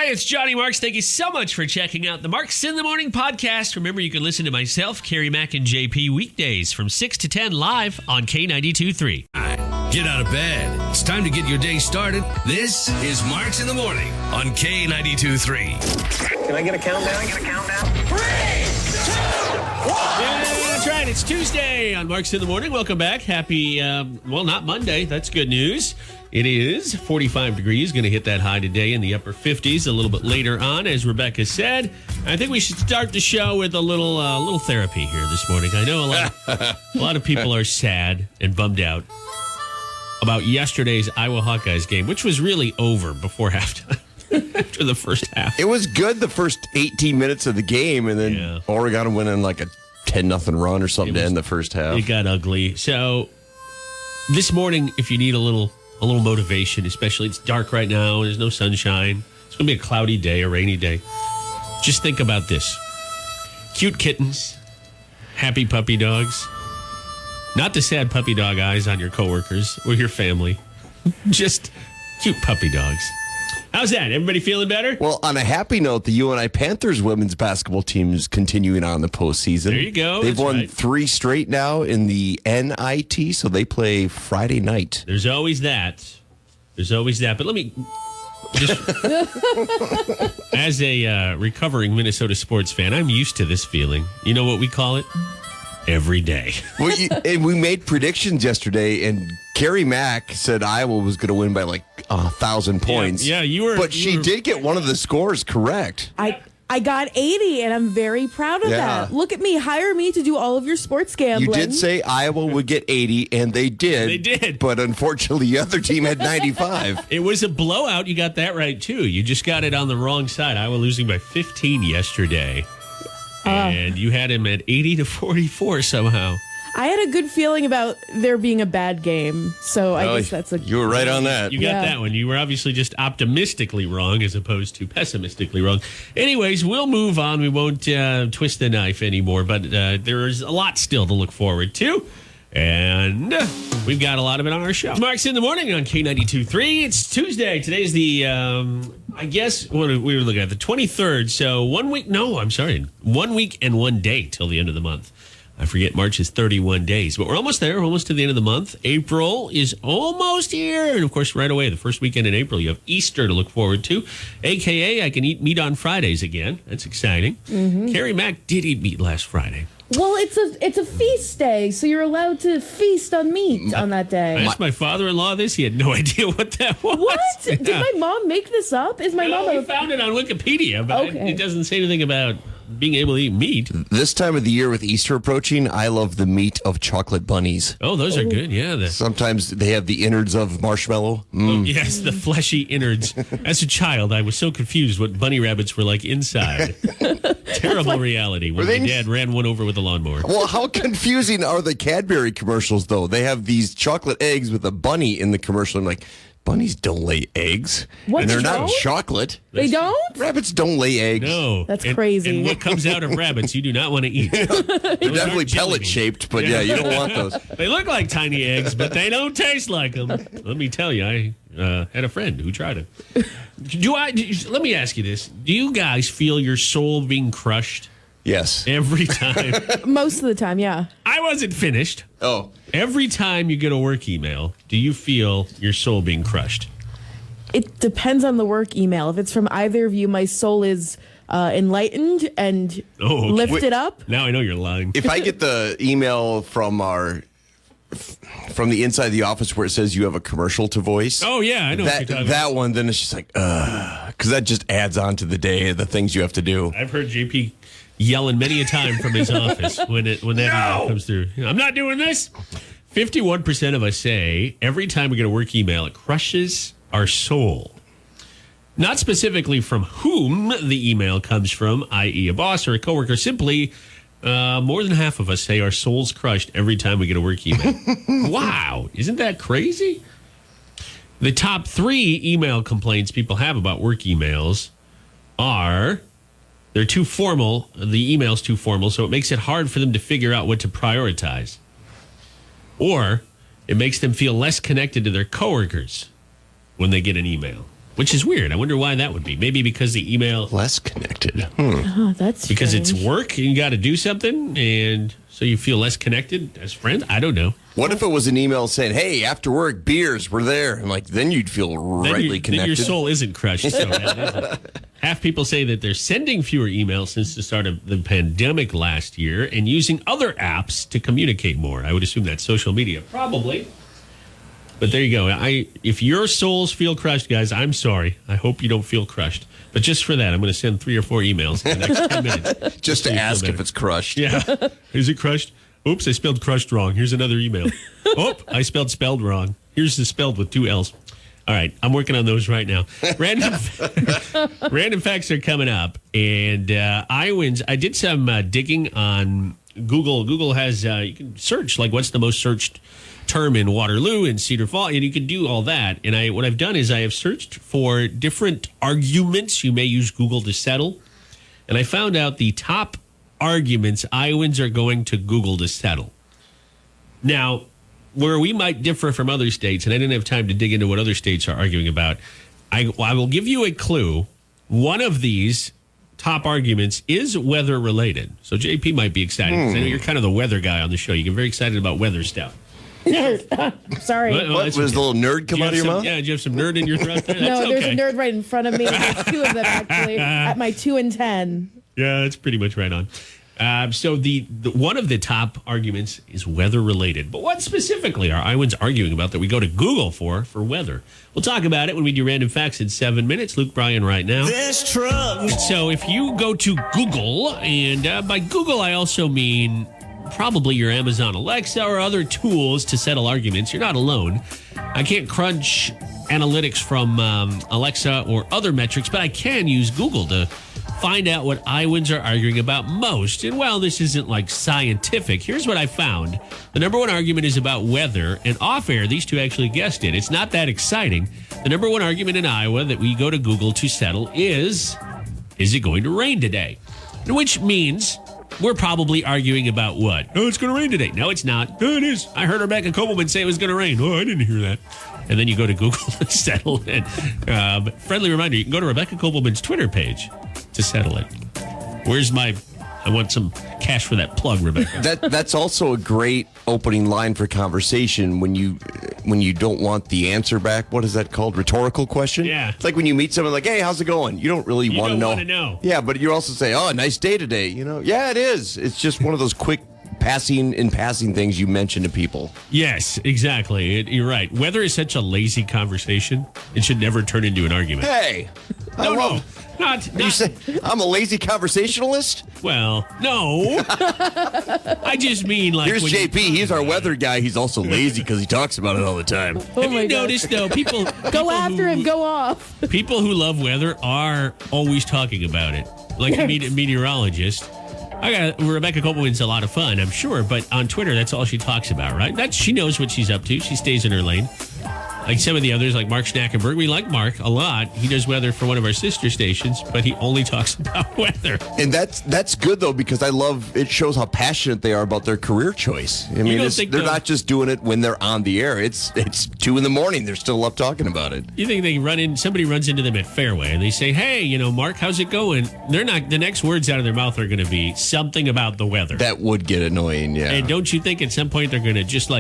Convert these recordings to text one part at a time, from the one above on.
Hey, it's Johnny Marks. Thank you so much for checking out the Marks in the Morning podcast. Remember, you can listen to myself, Carrie Mack, and JP weekdays from 6 to 10 live on K92.3. Get out of bed. It's time to get your day started. This is Marks in the Morning on K92.3. Can I get a countdown? 3, 2, 1. Yeah, that's right. It's Tuesday on Marks in the Morning. Welcome back. Happy, not Monday. That's good news. It is 45 degrees. Going to hit that high today in the upper 50s a little bit later on, as Rebecca said. I think we should start the show with a little therapy here this morning. I know a lot of people are sad and bummed out about yesterday's Iowa Hawkeyes game, which was really over before halftime. After the first half. It was good the first 18 minutes of the game, and then Oregon went in like a 10-0 run or something to end the first half. It got ugly. So this morning, if you need a little motivation, especially it's dark right now, there's no sunshine. It's going to be a cloudy day, a rainy day. Just think about this. Cute kittens, happy puppy dogs, not the sad puppy dog eyes on your coworkers or your family. Just cute puppy dogs. How's that? Everybody feeling better? Well, on a happy note, the UNI Panthers women's basketball team is continuing on the postseason. There you go. They've won 3 straight now in the NIT, so they play Friday night. There's always that. But let me just, as a recovering Minnesota sports fan, I'm used to this feeling. You know what we call it? Every day. And we made predictions yesterday, and Carrie Mack said Iowa was going to win by like 1,000 points. Yeah, you were. But she did get one of the scores correct. I got 80, and I'm very proud of that. Look at me. Hire me to do all of your sports gambling. You did say Iowa would get 80, and they did. They did. But unfortunately, the other team had 95. It was a blowout. You got that right, too. You just got it on the wrong side. Iowa losing by 15 yesterday. And you had him at 80-44 somehow. I had a good feeling about there being a bad game, so I guess that's You were right on that. You got that one. You were obviously just optimistically wrong as opposed to pessimistically wrong. Anyways, we'll move on. We won't twist the knife anymore, but there is a lot still to look forward to. And we've got a lot of it on our show. Marks in the Morning on K92.3. It's Tuesday. Today's the, I guess, what we were looking at, the 23rd. So 1 week, 1 week and 1 day till the end of the month. I forget, March is 31 days. But we're almost there. We're almost to the end of the month. April is almost here. And, of course, right away, the first weekend in April, you have Easter to look forward to. A.K.A. I can eat meat on Fridays again. That's exciting. Mm-hmm. Carrie Mack did eat meat last Friday. Well, it's a feast day, so you're allowed to feast on meat on that day. I asked my father-in-law this. He had no idea what that was. What? Yeah. Did my mom make this up? Is my mom? We found it on Wikipedia, but it doesn't say anything about being able to eat meat. This time of the year with Easter approaching, I love the meat of chocolate bunnies. Oh, those are good. Yeah. Sometimes they have the innards of marshmallow. Oh, yes, the fleshy innards. As a child, I was so confused what bunny rabbits were like inside. Terrible reality when my dad ran one over with a lawnmower. Well, how confusing are the Cadbury commercials, though? They have these chocolate eggs with a bunny in the commercial. I'm like, bunnies don't lay eggs. What, and they're they not don't? chocolate. They don't? Rabbits don't lay eggs. No. That's crazy. And what comes out of rabbits, you do not want to eat. They're definitely pellet-shaped, but yeah, you don't want those. They look like tiny eggs, but they don't taste like them. Let me tell you, I had a friend who tried it. Let me ask you this. Do you guys feel your soul being crushed? Yes. Every time? Most of the time, yeah. I wasn't finished. Oh. Every time you get a work email, do you feel your soul being crushed? It depends on the work email. If it's from either of you, my soul is enlightened and lifted up. Now I know you're lying. If I get the email from the inside of the office where it says you have a commercial to voice. Oh, yeah, I know what you're talking about. That one, then it's just like, because that just adds on to the day, the things you have to do. I've heard JP yelling many a time from his office when that email comes through. I'm not doing this. 51% of us say every time we get a work email, it crushes our soul. Not specifically from whom the email comes from, i.e. a boss or a coworker. Simply, more than half of us say our soul's crushed every time we get a work email. Wow. Isn't that crazy? The top 3 email complaints people have about work emails are they're too formal. The email's too formal, so it makes it hard for them to figure out what to prioritize. Or it makes them feel less connected to their coworkers when they get an email. which is weird. I wonder why that would be. Maybe because the email... Less connected. Oh, that's Because strange. it's work and you got to do something, and so you feel less connected as friends? I don't know. What if it was an email saying, "Hey, after work, beers, we're there," and then you'd feel rightly connected. Then your soul isn't crushed. So bad, is it? Half people say that they're sending fewer emails since the start of the pandemic last year and using other apps to communicate more. I would assume that's social media, probably. But there you go. If your souls feel crushed, guys, I'm sorry. I hope you don't feel crushed. But just for that, I'm going to send 3 or 4 emails in the next 10 minutes. Just to ask if it's crushed. Yeah. Is it crushed? Oops, I spelled crushed wrong. Here's another email. Oh, I spelled wrong. Here's the spelled with 2 L's. All right, I'm working on those right now. Random facts are coming up. And Iowans, I did some digging on Google. Google has, you can search, what's the most searched term in Waterloo and Cedar Falls, and you can do all that. And what I've done is I have searched for different arguments you may use Google to settle. And I found out the top arguments Iowans are going to Google to settle. Now, where we might differ from other states, and I didn't have time to dig into what other states are arguing about, I will give you a clue. One of these top arguments is weather related. So JP might be excited because I know you're kind of the weather guy on the show. You get very excited about weather stuff. Nerd. Sorry. What was the little nerd come out of your mouth? Yeah, did you have some nerd in your throat there? No, That's there's okay. a nerd right in front of me. There's 2 of them, actually, at my 2 and 10. Yeah, that's pretty much right on. So the one of the top arguments is weather related. But what specifically are Iowans arguing about that we go to Google for weather? We'll talk about it when we do Random Facts in 7 minutes. Luke Bryan right now. This truck. So if you go to Google, and by Google I also mean probably your Amazon Alexa or other tools to settle arguments. You're not alone. I can't crunch analytics from Alexa or other metrics, but I can use Google to find out what Iowans are arguing about most. And while this isn't scientific, here's what I found. The number one argument is about weather, and off air, these two actually guessed it. It's not that exciting. The number one argument in Iowa that we go to Google to settle is it going to rain today? Which means we're probably arguing about what? Oh, it's going to rain today. No, it's not. Oh, it is. I heard Rebecca Kopelman say it was going to rain. Oh, I didn't hear that. And then you go to Google and settle it. Friendly reminder, you can go to Rebecca Kopelman's Twitter page to settle it. I want some cash for that plug, Rebecca. That's also a great opening line for conversation when you don't want the answer back. What is that called? Rhetorical question? Yeah. It's like when you meet someone hey, how's it going? You don't really want to know. You don't want to know. Yeah, but you also say, oh, nice day today. Yeah, it is. It's just one of those quick passing things you mention to people. Yes, exactly. You're right. Weather is such a lazy conversation. It should never turn into an argument. Hey. No. Not You say I'm a lazy conversationalist? well, no. I just mean Here's when JP. He's our weather guy. He's also lazy because he talks about it all the time. Oh Have my you God. noticed, though, people Go after him. Go off. People who love weather are always talking about it. Like a meteorologist. Rebecca Kopelman's a lot of fun, I'm sure, but on Twitter, that's all she talks about, right? She knows what she's up to. She stays in her lane. Like some of the others, like Mark Schnackenberg. We like Mark a lot. He does weather for one of our sister stations, but he only talks about weather. And that's good, though, because I love it shows how passionate they are about their career choice. I mean, they're not just doing it when they're on the air. It's 2 a.m. They're still up talking about it. You think somebody runs into them at Fairway and they say, hey, Mark, how's it going? They're not, the next words out of their mouth are going to be something about the weather. That would get annoying, yeah. And don't you think at some point they're going to just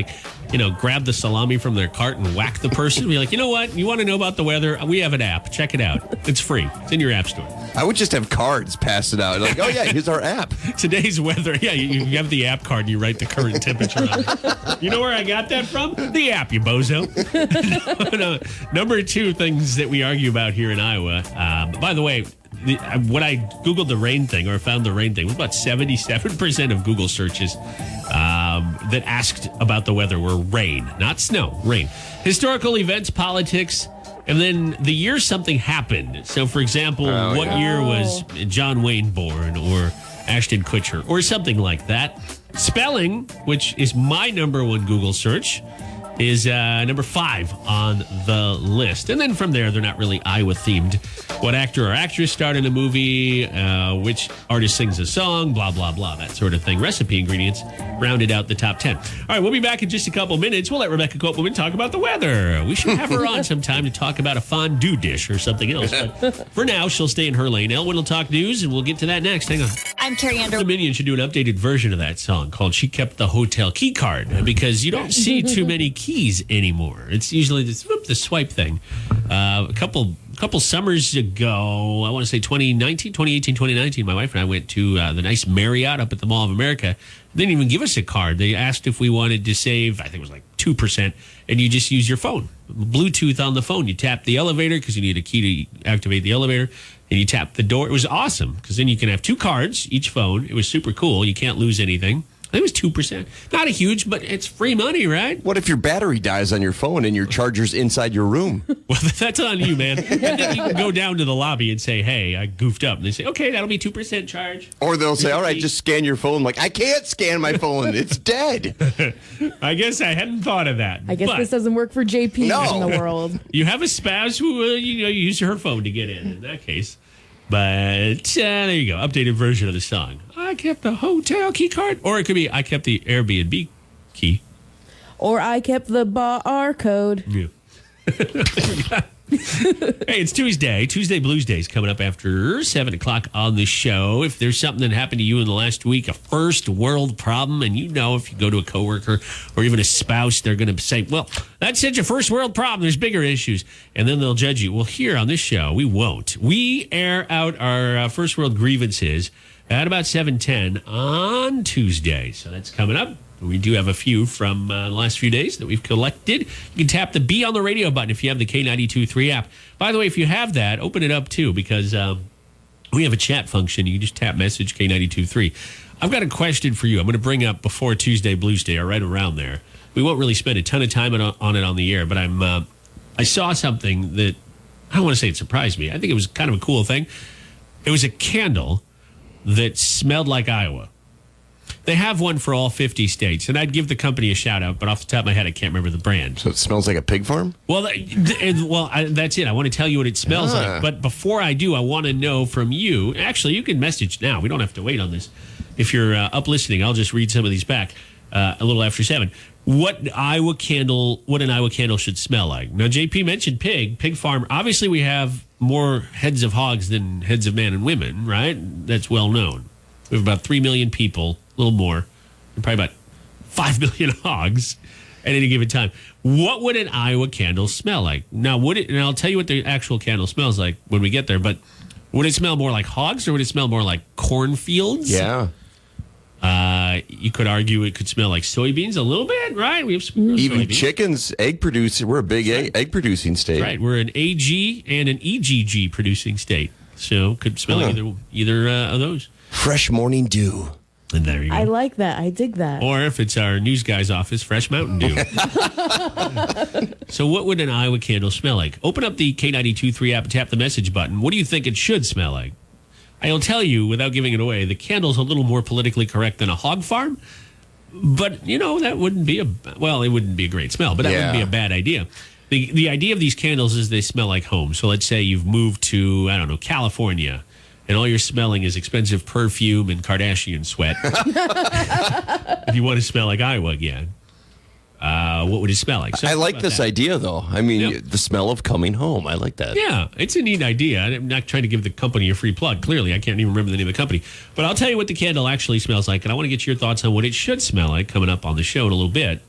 grab the salami from their cart and whack the person? Be like, you know what? You want to know about the weather? We have an app. Check it out. It's free. It's in your app store. I would just have cards pass it out. Oh, yeah, here's our app. Today's weather. Yeah, you have the app card and you write the current temperature on it. You know where I got that from? The app, you bozo. No. Number 2 things that we argue about here in Iowa. By the way, when I Googled the rain thing or found the rain thing, it was about 77% of Google searches that asked about the weather were rain, not snow, rain. Historical events, politics, and then the year something happened. So, for example, what year was John Wayne born or Ashton Kutcher or something like that. Spelling, which is my number 1 Google search. is number 5 on the list. And then from there, they're not really Iowa-themed. What actor or actress starred in a movie, which artist sings a song, blah, blah, blah, that sort of thing. Recipe ingredients rounded out the top 10. All right, we'll be back in just a couple minutes. We'll let Rebecca Kopelman talk about the weather. We should have her on sometime to talk about a fondue dish or something else. But for now, she'll stay in her lane. Elwin will talk news, and we'll get to that next. Hang on. I'm Carrie Underwood. The Minions should do an updated version of that song called She Kept the Hotel Key Card, because you don't see too many keys anymore. It's usually the swipe thing. A couple summers ago, I want to say 2018, 2019, my wife and I went to the nice Marriott up at the Mall of America. They didn't even give us a card. They asked if we wanted to save, I think it was like 2%, and you just use your phone. Bluetooth on the phone. You tap the elevator because you need a key to activate the elevator, and you tap the door. It was awesome because then you can have 2 cards, each phone. It was super cool. You can't lose anything. I think it was 2%. Not a huge, but it's free money, right? What if your battery dies on your phone and your charger's inside your room? Well, that's on you, man. And then you can go down to the lobby and say, hey, I goofed up. And they say, okay, that'll be 2% charge. Or they'll say, all right, just scan your phone. Like, I can't scan my phone. It's dead. I guess I hadn't thought of that. I guess this doesn't work for JP in the world. You have a spouse who, you use her phone to get in that case. But there you go. Updated version of the song. I kept the hotel key card. Or it could be I kept the Airbnb key. Or I kept the bar code. Yeah. Hey, it's Tuesday. Tuesday Blues Day is coming up after 7 o'clock on the show. If there's something that happened to you in the last week, a first world problem, and if you go to a coworker or even a spouse, they're going to say, well, that's such a first world problem. There's bigger issues. And then they'll judge you. Well, here on this show, we won't. We air out our first world grievances at about 7:10 on Tuesday. So that's coming up. We do have a few from the last few days that we've collected. You can tap the Be on the Radio button if you have the K92.3 app. By the way, if you have that, open it up too, because we have a chat function. You can just tap message K92.3. I've got a question for you. I'm going to bring up before Tuesday Blues Day, or right around there. We won't really spend a ton of time on it on the air, but I saw something that, I don't want to say it surprised me. I think it was kind of a cool thing. It was a candle that smelled like Iowa. They have one for all 50 states, and I'd give the company a shout-out, but off the top of my head, I can't remember the brand. So it smells like a pig farm? Well, that's it. I want to tell you what it smells like. But before I do, I want to know from you. Actually, you can message now. We don't have to wait on this. If you're up listening, I'll just read some of these back a little after 7. What an Iowa candle should smell like. Now, JP mentioned pig farm. Obviously, we have more heads of hogs than heads of man and women, right? That's well known. We have about 3 million people. A little more, and probably about 5 million hogs at any given time. What would an Iowa candle smell like? Now, and I'll tell you what the actual candle smells like when we get there, but would it smell more like hogs or would it smell more like cornfields? Yeah. You could argue it could smell like soybeans a little bit, right? We have even soybeans. Chickens, egg producing. We're a big egg producing state. Right. We're an AG and an EGG producing state. So could smell like either of those. Fresh morning dew. And there you go. I like that. I dig that. Or if it's our news guy's office, fresh Mountain Dew. So what would an Iowa candle smell like? Open up the K92.3 app and tap the message button. What do you think it should smell like? I'll tell you, without giving it away, the candle's a little more politically correct than a hog farm. But, that wouldn't be it wouldn't be a great smell, but that wouldn't be a bad idea. The idea of these candles is they smell like home. So let's say you've moved to, California. And all you're smelling is expensive perfume and Kardashian sweat. If you want to smell like Iowa again, what would it smell like? I like this idea, though. I mean, the smell of coming home. I like that. Yeah, it's a neat idea. I'm not trying to give the company a free plug. Clearly, I can't even remember the name of the company. But I'll tell you what the candle actually smells like. And I want to get your thoughts on what it should smell like coming up on the show in a little bit.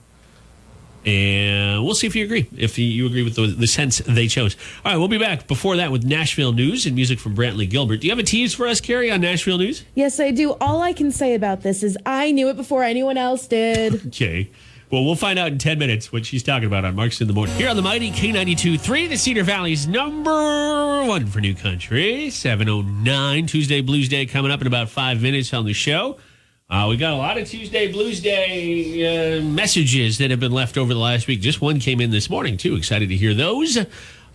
And we'll see if you agree, if you agree with the scents they chose. All right, we'll be back before that with Nashville news and music from Brantley Gilbert. Do you have a tease for us, Carrie, on Nashville news? Yes, I do. All I can say about this is I knew it before anyone else did. Okay. Well, we'll find out in 10 minutes what she's talking about on Marks in the Morning. Here on the mighty K92.3, the Cedar Valley's number 1 for new country. 7:09, Tuesday Blues Day coming up in about 5 minutes on the show. We got a lot of Tuesday Blues Day messages that have been left over the last week. Just one came in this morning, too. Excited to hear those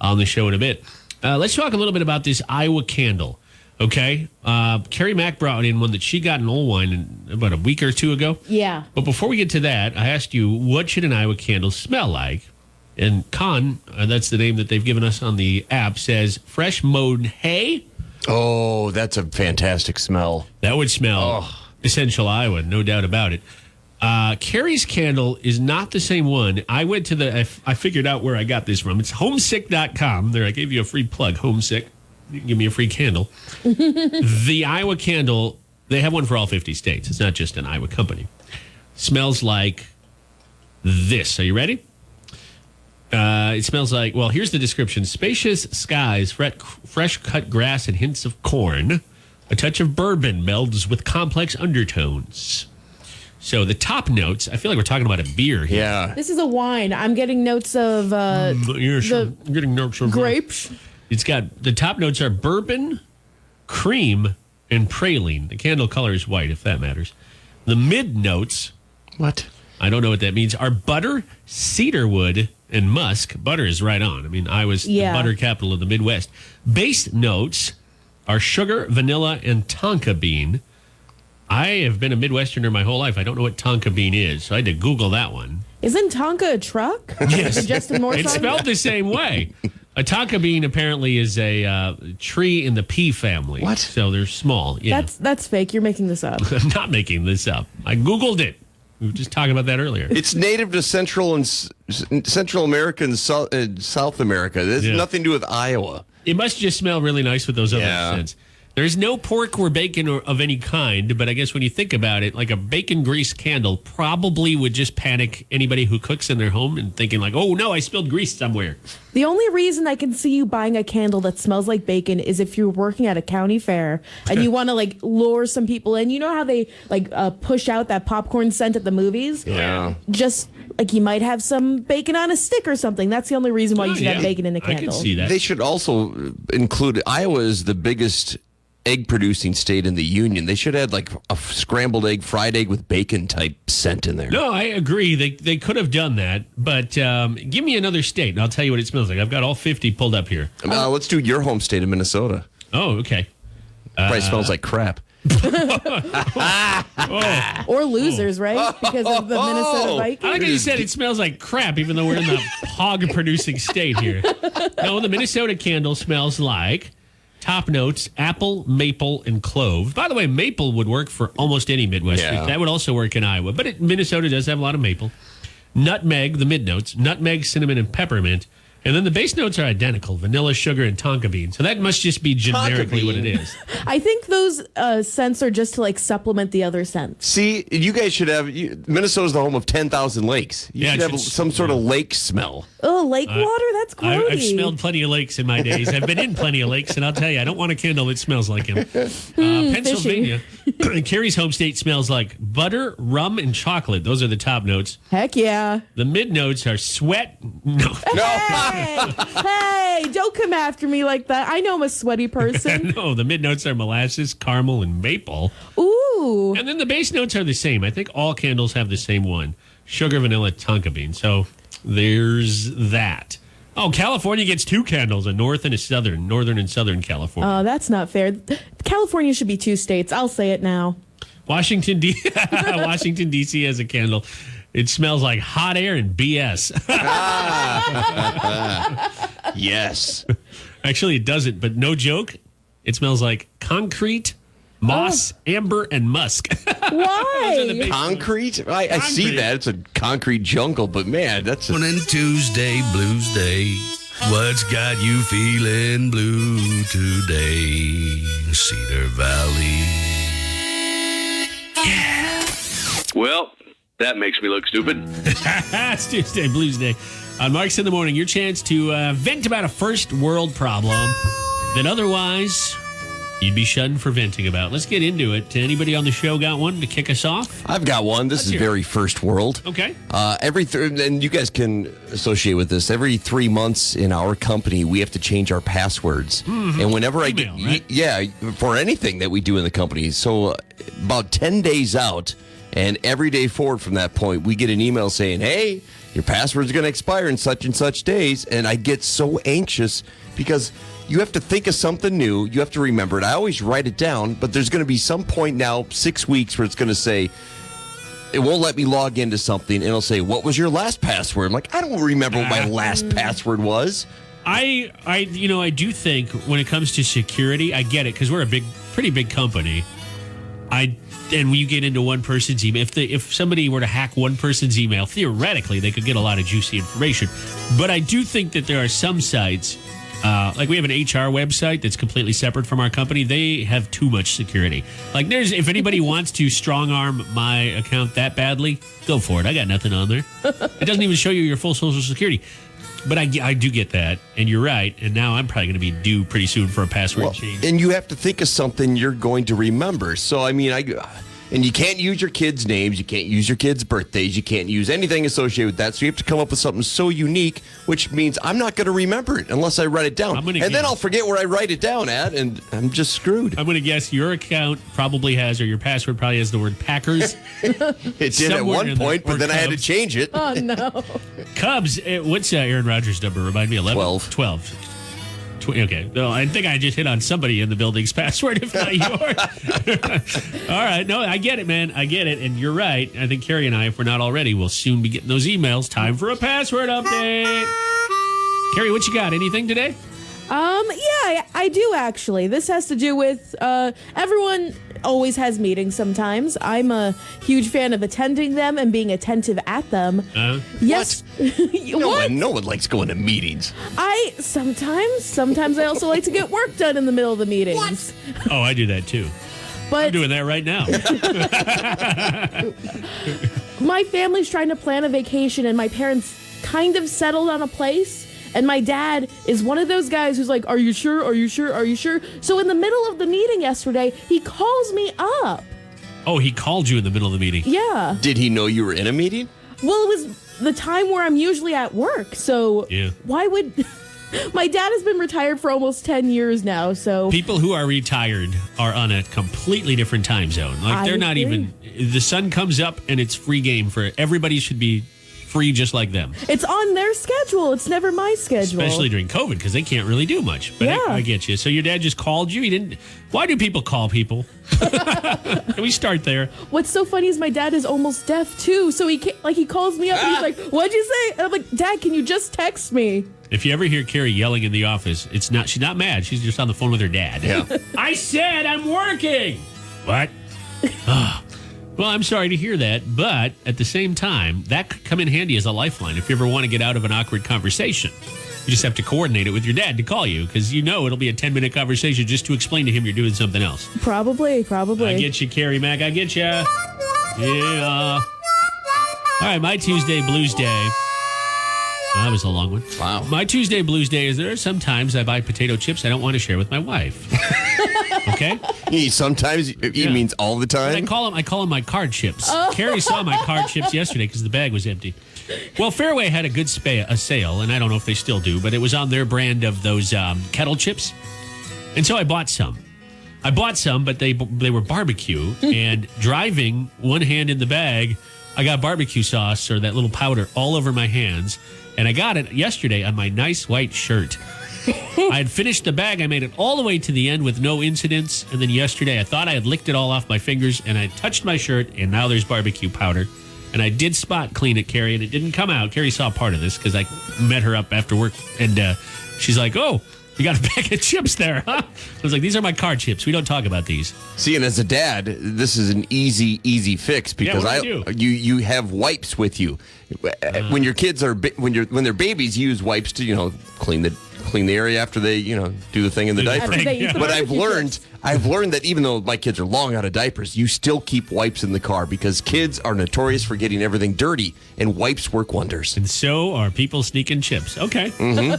on the show in a bit. Let's talk a little bit about this Iowa candle. Okay. Carrie Mack brought in one that she got in Old Wine about a week or two ago. Yeah. But before we get to that, I asked you, what should an Iowa candle smell like? And Con, that's the name that they've given us on the app, says fresh mowed hay. Oh, that's a fantastic smell. That would smell essential Iowa, no doubt about it. Carrie's candle is not the same one. I went to I figured out where I got this from. It's homesick.com. There, I gave you a free plug, Homesick. You can give me a free candle. The Iowa candle, they have one for all 50 states. It's not just an Iowa company. Smells like this. Are you ready? It smells like, well, here's the description. Spacious skies, fresh cut grass, and hints of corn. A touch of bourbon melds with complex undertones. So the top notes, I feel like we're talking about a beer here. Yeah. This is a wine. I'm getting notes of I'm getting notes of grapes. It's got, the top notes are bourbon, cream, and praline. The candle color is white, if that matters. The mid notes, What? I don't know what that means, are butter, cedarwood, and musk. Butter is right on. I mean, Iowa's the butter capital of the Midwest. Base notes are sugar, vanilla, and tonka bean. I have been a Midwesterner my whole life. I don't know what tonka bean is, so I had to Google that one. Isn't Tonka a truck? Yes. Justin Moore It's song? spelled the same way. A tonka bean apparently is a tree in the pea family. What? So they're small. Yeah. That's fake. You're making this up. I'm not making this up. I Googled it. We were just talking about that earlier. It's native to Central America and South America. There's nothing to do with Iowa. It must just smell really nice with those other Yeah. scents. There's no pork or bacon of any kind, but I guess when you think about it, like a bacon grease candle probably would just panic anybody who cooks in their home and thinking like, oh no, I spilled grease somewhere. The only reason I can see you buying a candle that smells like bacon is if you're working at a county fair and you want to like lure some people in. You know how they like push out that popcorn scent at the movies? Yeah. Just like you might have some bacon on a stick or something. That's the only reason why you should have bacon in a I candle. can see that. They should also include, Iowa is the biggest egg producing state in the union. They should add like a scrambled egg, fried egg with bacon type scent in there. No, I agree. They could have done that, but give me another state, and I'll tell you what it smells like. I've got all 50 pulled up here. Let's do your home state of Minnesota. Oh, okay. Probably smells like crap. Or losers, right? Because of the Minnesota Vikings. I like how you said it smells like crap, even though we're in the hog-producing state here. No, the Minnesota candle smells like top notes, apple, maple, and clove. By the way, maple would work for almost any Midwest. Yeah. That would also work in Iowa. But Minnesota does have a lot of maple. Nutmeg, the mid notes, nutmeg, cinnamon, and peppermint. And then the base notes are identical, vanilla, sugar, and tonka bean. So that must just be generically what it is. I think those scents are just to like supplement the other scents. See, you guys should have, Minnesota's the home of 10,000 lakes. You should have some sort of lake smell. Oh, lake water? That's grody. I've smelled plenty of lakes in my days. I've been in plenty of lakes, and I'll tell you, I don't want a candle that smells like him. Pennsylvania, Carrie's home state smells like butter, rum, and chocolate. Those are the top notes. Heck yeah. The mid notes are sweat. No. Hey, don't come after me like that. I know I'm a sweaty person. No, the mid notes are molasses, caramel, and maple. Ooh. And then the base notes are the same. I think all candles have the same one. Sugar, vanilla, tonka bean. So there's that. Oh, California gets two candles, a north and a southern, northern and southern California. Oh, that's not fair. California should be 2 states. I'll say it now. Washington, D.C. has a candle. It smells like hot air and BS. Yes. Actually, it doesn't, but no joke. It smells like concrete, moss, amber, and musk. Why? Concrete? I see that. It's a concrete jungle, but man, that's One and Tuesday, Blues Day. What's got you feeling blue today? Cedar Valley. Well, that makes me look stupid. It's Tuesday, Blues Day. On Marks in the Morning, your chance to vent about a first world problem that otherwise you'd be shunned for venting about. Let's get into it. Anybody on the show got one to kick us off? I've got one. This is very first world. Okay. And you guys can associate with this. Every 3 months in our company, we have to change our passwords. Mm-hmm. And whenever Email, right? for anything that we do in the company. So about 10 days out, and every day forward from that point, we get an email saying, hey, your password's going to expire in such and such days. And I get so anxious because you have to think of something new. You have to remember it. I always write it down, but there's going to be some point now, 6 weeks, where it's going to say, it won't let me log into something. And it'll say, what was your last password? I'm like, I don't remember what my last password was. I do think when it comes to security, I get it because we're a pretty big company. And when you get into one person's email, if somebody were to hack one person's email, theoretically they could get a lot of juicy information. But I do think that there are some sites, like we have an HR website that's completely separate from our company. They have too much security. Like if anybody wants to strong arm my account that badly, go for it. I got nothing on there. It doesn't even show you your full social security. But I do get that, and you're right. And now I'm probably going to be due pretty soon for a password change. And you have to think of something you're going to remember. So, I mean, and you can't use your kids' names. You can't use your kids' birthdays. You can't use anything associated with that. So you have to come up with something so unique, which means I'm not going to remember it unless I write it down. Then I'll forget where I write it down at, and I'm just screwed. I'm going to guess your account probably has, or your password probably has the word Packers. It did at one point, but then Cubs. I had to change it. Oh, no. Cubs, what's Aaron Rodgers' number? Remind me, 11? 12. Okay. No, I think I just hit on somebody in the building's password, if not yours. All right. No, I get it, man. I get it. And you're right. I think Carrie and I, if we're not already, will soon be getting those emails. Time for a password update. Carrie, what you got? Anything today? Yeah, I do actually. This has to do with everyone always has meetings sometimes. I'm a huge fan of attending them and being attentive at them. Yes. No one likes going to meetings. Sometimes I also like to get work done in the middle of the meetings. What? Oh, I do that too. But I'm doing that right now. My family's trying to plan a vacation and my parents kind of settled on a place. And my dad is one of those guys who's like, are you sure? Are you sure? Are you sure? So in the middle of the meeting yesterday, he calls me up. Oh, he called you in the middle of the meeting? Yeah. Did he know you were in a meeting? Well, it was the time where I'm usually at work. So why would... My dad has been retired for almost 10 years now, so... People who are retired are on a completely different time zone. Like, they're not even... The sun comes up and it's free game for... Everybody should be free just like them. It's on their schedule. It's never my schedule. Especially during COVID, because they can't really do much. But I get you. So your dad just called you? He didn't... Why do people call people? Can we start there? What's so funny is my dad is almost deaf, too. So he calls me up and he's like, what'd you say? And I'm like, Dad, can you just text me? If you ever hear Carrie yelling in the office, she's not mad. She's just on the phone with her dad. Yeah. I said I'm working. What? Well, I'm sorry to hear that, but at the same time, that could come in handy as a lifeline if you ever want to get out of an awkward conversation. You just have to coordinate it with your dad to call you, because it'll be a 10-minute conversation just to explain to him you're doing something else. Probably. I get you, Carrie Mack. I get you. Yeah. All right, my Tuesday Blues Day. That was a long one. Wow. My Tuesday Blues Day is there are sometimes I buy potato chips I don't want to share with my wife. Okay? Sometimes he means all the time. And I call them my card chips. Carrie saw my card chips yesterday because the bag was empty. Well, Fairway had a good sale, and I don't know if they still do, but it was on their brand of those kettle chips. And so I bought some. But they were barbecue, and driving one hand in the bag, I got barbecue sauce or that little powder all over my hands. And I got it yesterday on my nice white shirt. I had finished the bag. I made it all the way to the end with no incidents. And then yesterday, I thought I had licked it all off my fingers, and I touched my shirt, and now there's barbecue powder. And I did spot clean it, Carrie, and it didn't come out. Carrie saw part of this because I met her up after work, and she's like, oh, you got a bag of chips there, huh? I was like, these are my car chips. We don't talk about these. See, and as a dad, this is an easy fix because you have wipes with you. When your kids are when they're babies, you use wipes to clean the area after they do the thing in the diaper. But I've learned that even though my kids are long out of diapers, you still keep wipes in the car because kids are notorious for getting everything dirty, and wipes work wonders. And so are people sneaking chips. Okay,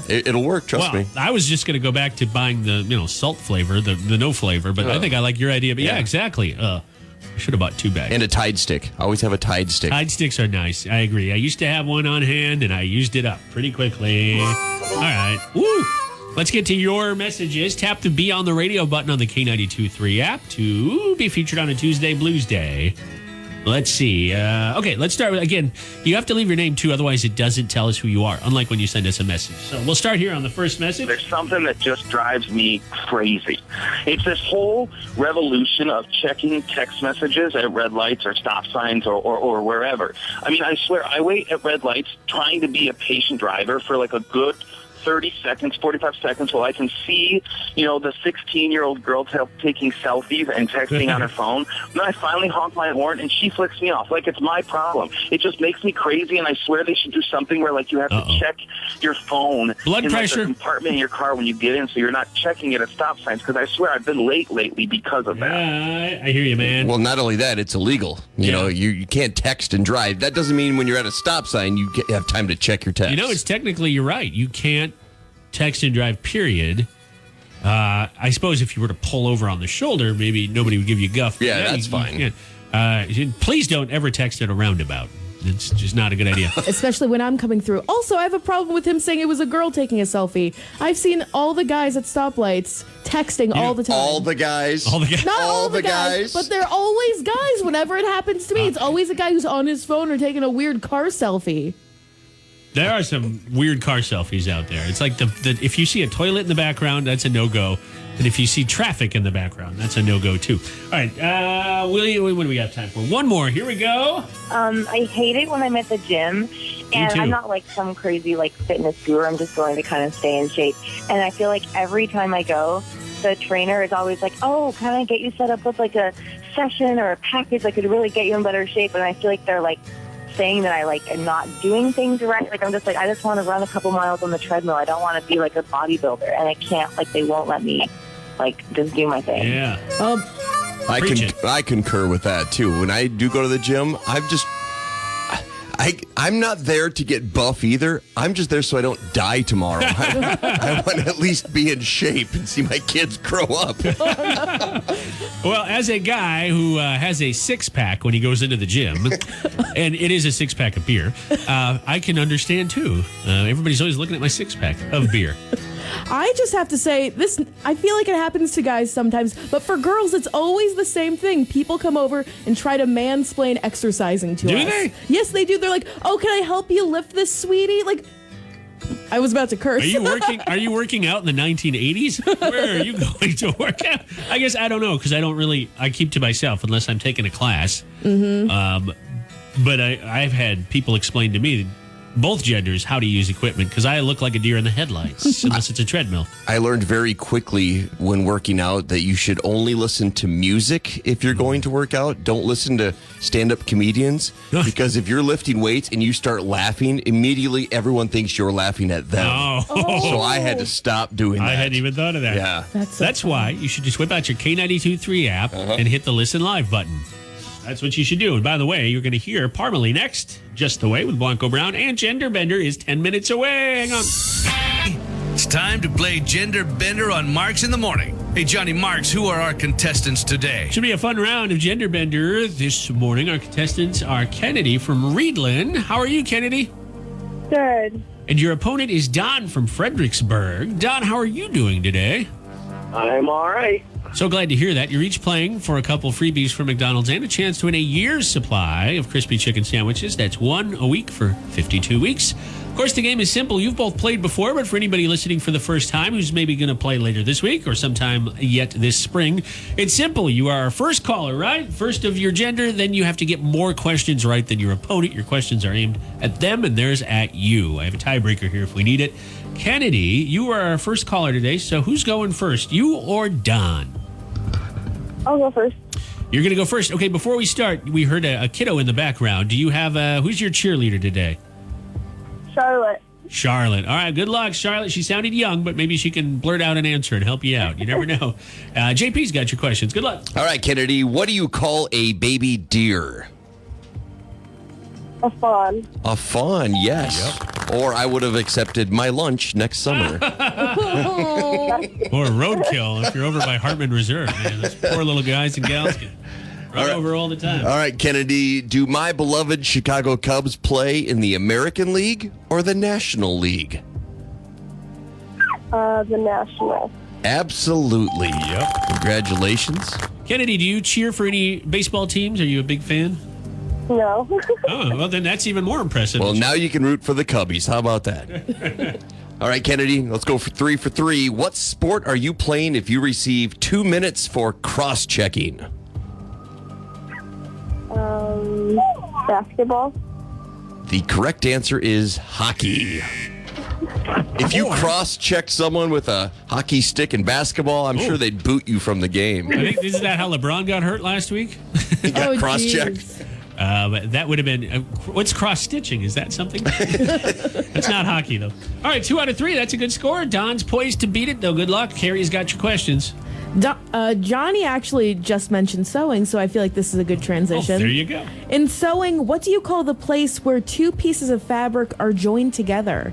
it'll work. Trust me. I was just going to go back to buying the salt flavor, the no flavor, but I think I like your idea. But yeah exactly. I should have bought 2 bags. And a Tide stick. I always have a Tide stick. Tide sticks are nice. I agree. I used to have one on hand, and I used it up pretty quickly. All right. Woo! Let's get to your messages. Tap the Be on the Radio button on the K92.3 app to be featured on a Tuesday Blues Day. Let's see. Okay, let's start with, again, you have to leave your name too, otherwise it doesn't tell us who you are, unlike when you send us a message. So we'll start here on the first message. There's something that just drives me crazy. It's this whole revolution of checking text messages at red lights or stop signs or wherever. I mean, I swear, I wait at red lights trying to be a patient driver for like a good 30 seconds, 45 seconds while I can see, the 16-year-old girl taking selfies and texting on her phone. Then I finally honk my horn and she flicks me off like it's my problem. It just makes me crazy, and I swear they should do something where like you have to check your phone blood in pressure like, the compartment in your car when you get in, so you're not checking it at stop signs, because I swear I've been late lately because of that. I hear you, man. Well, not only that, it's illegal. You know, you can't text and drive. That doesn't mean when you're at a stop sign you have time to check your text. It's technically, you're right. You can't text and drive, period. I suppose if you were to pull over on the shoulder, maybe nobody would give you guff. Yeah, that's fine. Please don't ever text at a roundabout. It's just not a good idea. Especially when I'm coming through. Also, I have a problem with him saying it was a girl taking a selfie. I've seen all the guys at stoplights texting all the time. All the guys? Not all the guys, but they're always guys whenever it happens to me. It's always a guy who's on his phone or taking a weird car selfie. There are some weird car selfies out there. It's like the if you see a toilet in the background, that's a no-go. And if you see traffic in the background, that's a no-go too. All right, Willie, what do we got time for? One more. Here we go. I hate it when I'm at the gym. And I'm not like some crazy like fitness guru. I'm just going to kind of stay in shape. And I feel like every time I go, the trainer is always like, oh, can I get you set up with like a session or a package that could really get you in better shape? And I feel like they're like saying that I like am not doing things right. Like I'm just like, I just want to run a couple miles on the treadmill. I don't want to be like a bodybuilder, and I can't, like, they won't let me like just do my thing. Yeah. I concur with that too. When I do go to the gym, I'm not there to get buff either. I'm just there so I don't die tomorrow. I want to at least be in shape and see my kids grow up. Well, as a guy who has a six-pack when he goes into the gym, and it is a six-pack of beer, I can understand, too. Everybody's always looking at my six-pack of beer. I just have to say, this, I feel like it happens to guys sometimes, but for girls, it's always the same thing. People come over and try to mansplain exercising to us. Do they? Yes, they do. They're like, oh, can I help you lift this, sweetie? Like, I was about to curse. Are you working out in the 1980s? Where are you going to work out? I guess I don't know, because I keep to myself unless I'm taking a class. Mm-hmm. But I've had people explain to me, both genders, how to use equipment, because I look like a deer in the headlights unless it's a treadmill. I learned very quickly when working out that you should only listen to music if you're going to work out. Don't listen to stand-up comedians, because if you're lifting weights and you start laughing, immediately everyone thinks you're laughing at them. Oh. So I had to stop doing that. I hadn't even thought of that. Yeah. That's why you should just whip out your K92.3 app and hit the Listen Live button. That's what you should do. And by the way, you're going to hear Parmalee next, Just the Way with Blanco Brown, and Gender Bender is 10 minutes away. Hang on. It's time to play Gender Bender on Marks in the Morning. Hey, Johnny Marks, who are our contestants today? Should be a fun round of Gender Bender this morning. Our contestants are Kennedy from Reedland. How are you, Kennedy? Good. And your opponent is Don from Fredericksburg. Don, how are you doing today? I'm all right. So glad to hear that. You're each playing for a couple freebies from McDonald's and a chance to win a year's supply of crispy chicken sandwiches. That's one a week for 52 weeks. Of course, the game is simple. You've both played before, but for anybody listening for the first time who's maybe going to play later this week or sometime yet this spring, it's simple. You are our first caller, right? First of your gender, then you have to get more questions right than your opponent. Your questions are aimed at them and theirs at you. I have a tiebreaker here if we need it. Kennedy, you are our first caller today, so who's going first, you or Don? I'll go first. You're going to go first. Okay, before we start, we heard a kiddo in the background. Do you have who's your cheerleader today? Charlotte. Charlotte. All right, good luck, Charlotte. She sounded young, but maybe she can blurt out an answer and help you out. You never know. JP's got your questions. Good luck. All right, Kennedy, what do you call a baby deer? A fawn. A fawn, yes. Yep. Or I would have accepted my lunch next summer. Or roadkill if you're over by Hartman Reserve. Man, those poor little guys and gals get run over all the time. All right, Kennedy, do my beloved Chicago Cubs play in the American League or the National League? The National. Absolutely. Yep. Congratulations. Kennedy, do you cheer for any baseball teams? Are you a big fan? No. Oh, well, then that's even more impressive. Well, now you can root for the Cubbies. How about that? All right, Kennedy, let's go for 3 for 3. What sport are you playing if you receive 2 minutes for cross-checking? Basketball. The correct answer is hockey. If you cross-check someone with a hockey stick in basketball, I'm sure they'd boot you from the game. I think, isn't that how LeBron got hurt last week? He got cross-checked. Geez. That would have been, what's cross-stitching? Is that something? That's not hockey, though. All right, 2 out of 3. That's a good score. Don's poised to beat it, though. Good luck. Carrie's got your questions. Johnny actually just mentioned sewing, so I feel like this is a good transition. Oh, there you go. In sewing, what do you call the place where 2 pieces of fabric are joined together?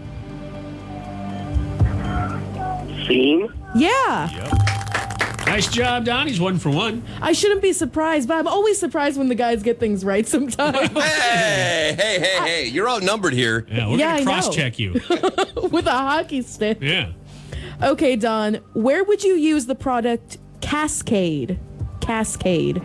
Seam? Yeah. Yep. Nice job, Don. He's 1 for 1. I shouldn't be surprised, but I'm always surprised when the guys get things right sometimes. Hey, you're outnumbered here. Yeah, we're Yeah, going to I know. cross-check you. With a hockey stick. Yeah. Okay, Don, where would you use the product Cascade? Cascade.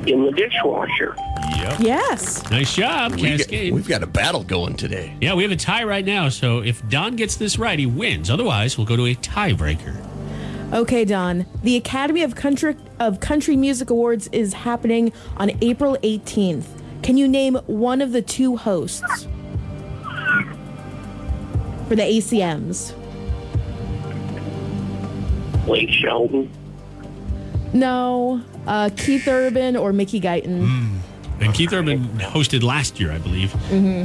In the dishwasher. Yep. Yes. Nice job, Cascade. We've got a battle going today. Yeah, we have a tie right now, so if Don gets this right, he wins. Otherwise, we'll go to a tiebreaker. Okay, Don. The Academy of Country Music Awards is happening on April 18th. Can you name one of the 2 hosts for the ACMs? Blake Shelton. No. Keith Urban or Mickey Guyton. And Keith Urban hosted last year, I believe.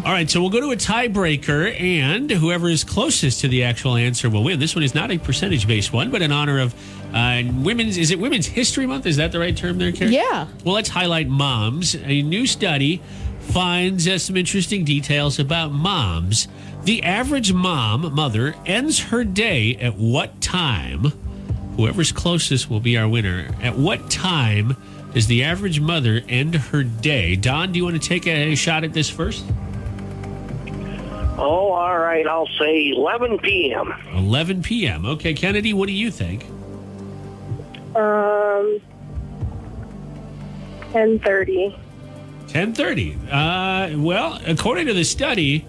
All right, so we'll go to a tiebreaker, and whoever is closest to the actual answer will win. This one is not a percentage-based one, but in honor of Women's History Month? Is that the right term there, Karen? Yeah. Well, let's highlight moms. A new study finds some interesting details about moms. The average mother, ends her day at what time? Whoever's closest will be our winner. At what time does the average mother end her day? Don, do you want to take a shot at this first? Oh, all right. I'll say 11 p.m. 11 p.m. Okay, Kennedy, what do you think? 10:30. 10:30. Well, according to the study,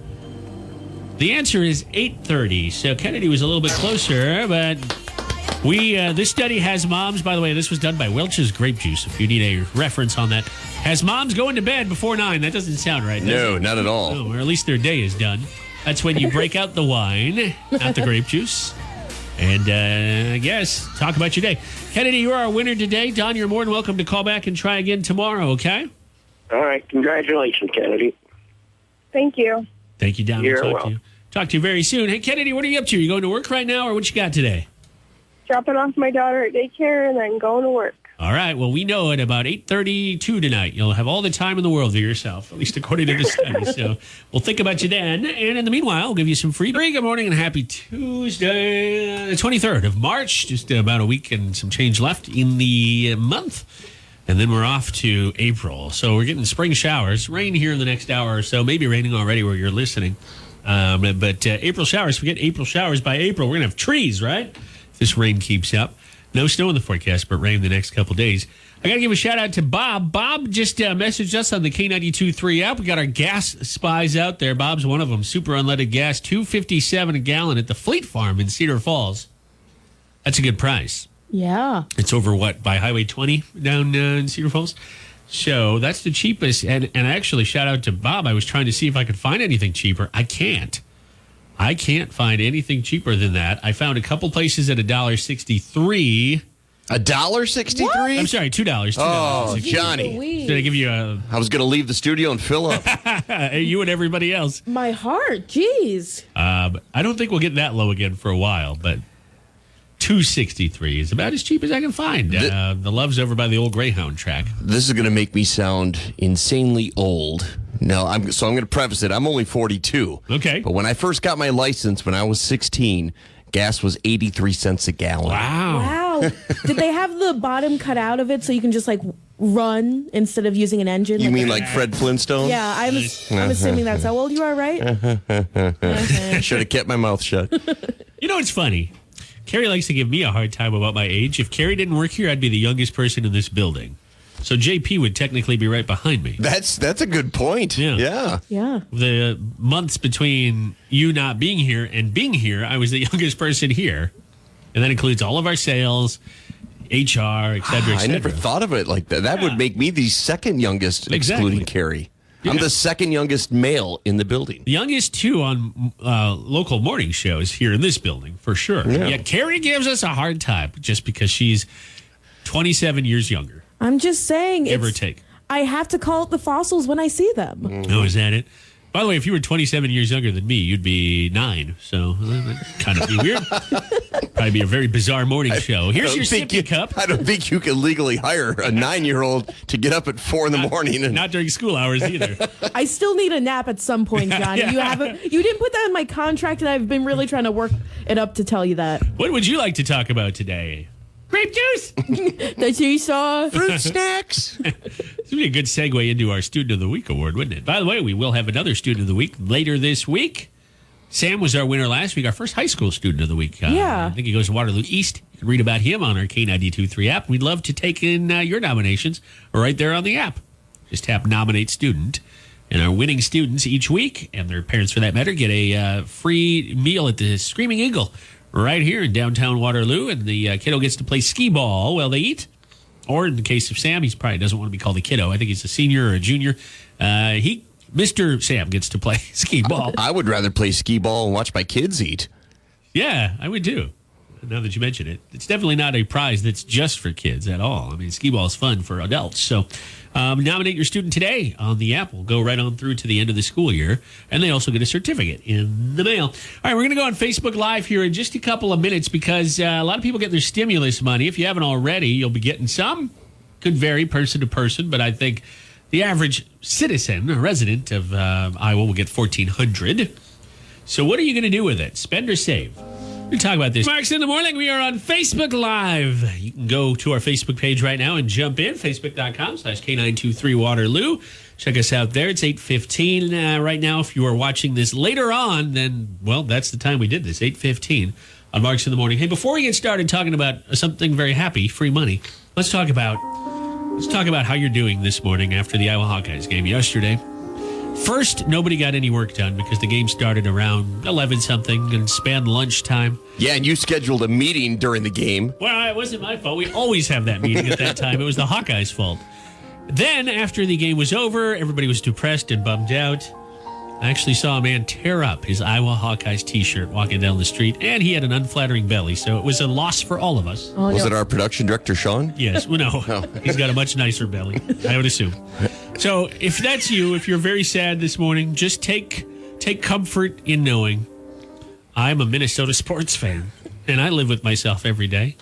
the answer is 8:30. So Kennedy was a little bit closer, but this study has moms, by the way, this was done by Welch's Grape Juice, if you need a reference on that, has moms going to bed before 9. That doesn't sound right, does No, it? not at all. No, or at least their day is done. That's when you break out the wine, not the grape juice. And I guess talk about your day. Kennedy, you're our winner today. Don, you're more than welcome to call back and try again tomorrow, okay? All right. Congratulations, Kennedy. Thank you. Thank you, Don. You're We'll welcome. talk to you very soon. Hey, Kennedy, what are you up to? You going to work right now, or what you got today? Dropping off my daughter at daycare and then going to work. All right. Well, we know at about 8:32 tonight, you'll have all the time in the world for yourself, at least according to the study. So we'll think about you then. And in the meanwhile, we'll give you some free. Good morning and happy Tuesday, the 23rd of March. Just about a week and some change left in the month. And then we're off to April. So we're getting spring showers. Rain here in the next hour or so. Maybe raining already where you're listening. But April showers. Forget April showers. By April, we're going to have trees, right? If this rain keeps up. No snow in the forecast, but rain the next couple days. I got to give a shout out to Bob. Bob just messaged us on the K92.3 app. We got our gas spies out there. Bob's one of them. Super unleaded gas, $2.57 a gallon at the Fleet Farm in Cedar Falls. That's a good price. Yeah. It's over what, by Highway 20 down in Cedar Falls? So that's the cheapest. And actually, shout out to Bob. I was trying to see if I could find anything cheaper. I can't find anything cheaper than that. I found a couple places at $1.63. $1.63? I'm sorry, $2. Oh, Johnny. Did I give you a... I was going to leave the studio and fill up. you and everybody else. My heart, jeez. I don't think we'll get that low again for a while, but $2.63 is about as cheap as I can find. The Love's over by the old Greyhound track. This is going to make me sound insanely old. No, I'm going to preface it. I'm only 42. Okay. But when I first got my license when I was 16, gas was 83 cents a gallon. Wow. Did they have the bottom cut out of it so you can just like run instead of using an engine? You mean like Fred Flintstone? Yeah, I'm assuming that's how old you are, right? Should have kept my mouth shut. You know, it's funny. Carrie likes to give me a hard time about my age. If Carrie didn't work here, I'd be the youngest person in this building. So JP would technically be right behind me. That's a good point. Yeah. The months between you not being here and being here, I was the youngest person here. And that includes all of our sales, HR, et cetera, et cetera. I never thought of it like that. That would make me the second youngest, excluding Carrie. I'm the second youngest male in the building. The youngest, too, on local morning shows here in this building, for sure. Yeah, Carrie gives us a hard time just because she's 27 years younger. I'm just saying. Give or take. I have to call it the fossils when I see them. Oh, is that it? By the way, if you were 27 years younger than me, you'd be 9. So that'd kind of be weird. Probably be a very bizarre morning show. Here's your sippy cup. I don't think you can legally hire a 9-year-old to get up at 4 in the morning. And not during school hours either. I still need a nap at some point, John. You didn't put that in my contract, and I've been really trying to work it up to tell you that. What would you like to talk about today? Grape juice. The seesaw. Fruit snacks. This would be a good segue into our Student of the Week award, wouldn't it? By the way, we will have another Student of the Week later this week. Sam was our winner last week, our first high school Student of the Week. Yeah. I think he goes to Waterloo East. You can read about him on our K92.3 app. We'd love to take in your nominations right there on the app. Just tap Nominate Student. And our winning students each week, and their parents for that matter, get a free meal at the Screaming Eagle right here in downtown Waterloo, and the kiddo gets to play skee ball while they eat. Or in the case of Sam, he probably doesn't want to be called a kiddo. I think he's a senior or a junior. Mr. Sam gets to play skee ball. I would rather play skee ball and watch my kids eat. Yeah, I would too. Now that you mention it, it's definitely not a prize that's just for kids at all. I mean, skee ball is fun for adults. So nominate your student today on the app. We'll go right on through to the end of the school year. And they also get a certificate in the mail. All right, we're going to go on Facebook Live here in just a couple of minutes because a lot of people get their stimulus money. If you haven't already, you'll be getting some. Could vary person to person, but I think the average citizen, a resident of Iowa, will get $1,400. So what are you going to do with it? Spend or save? We'll talk about this. Marks in the Morning. We are on Facebook Live. You can go to our Facebook page right now and jump in. Facebook.com/K923 Waterloo. Check us out there. It's 8:15 right now. If you are watching this later on, then, well, that's the time we did this, 8:15 on Marks in the Morning. Hey, before we get started talking about something very happy, free money, let's talk about how you're doing this morning after the Iowa Hawkeyes game yesterday. First, nobody got any work done because the game started around 11-something and spanned lunchtime. Yeah, and you scheduled a meeting during the game. Well, it wasn't my fault. We always have that meeting at that time. It was the Hawkeyes' fault. Then, after the game was over, everybody was depressed and bummed out. I actually saw a man tear up his Iowa Hawkeyes t-shirt walking down the street, and he had an unflattering belly, so it was a loss for all of us. Oh, was it our production director, Sean? Yes. Well, no. He's got a much nicer belly, I would assume. So if that's you, if you're very sad this morning, just take comfort in knowing I'm a Minnesota sports fan, and I live with myself every day.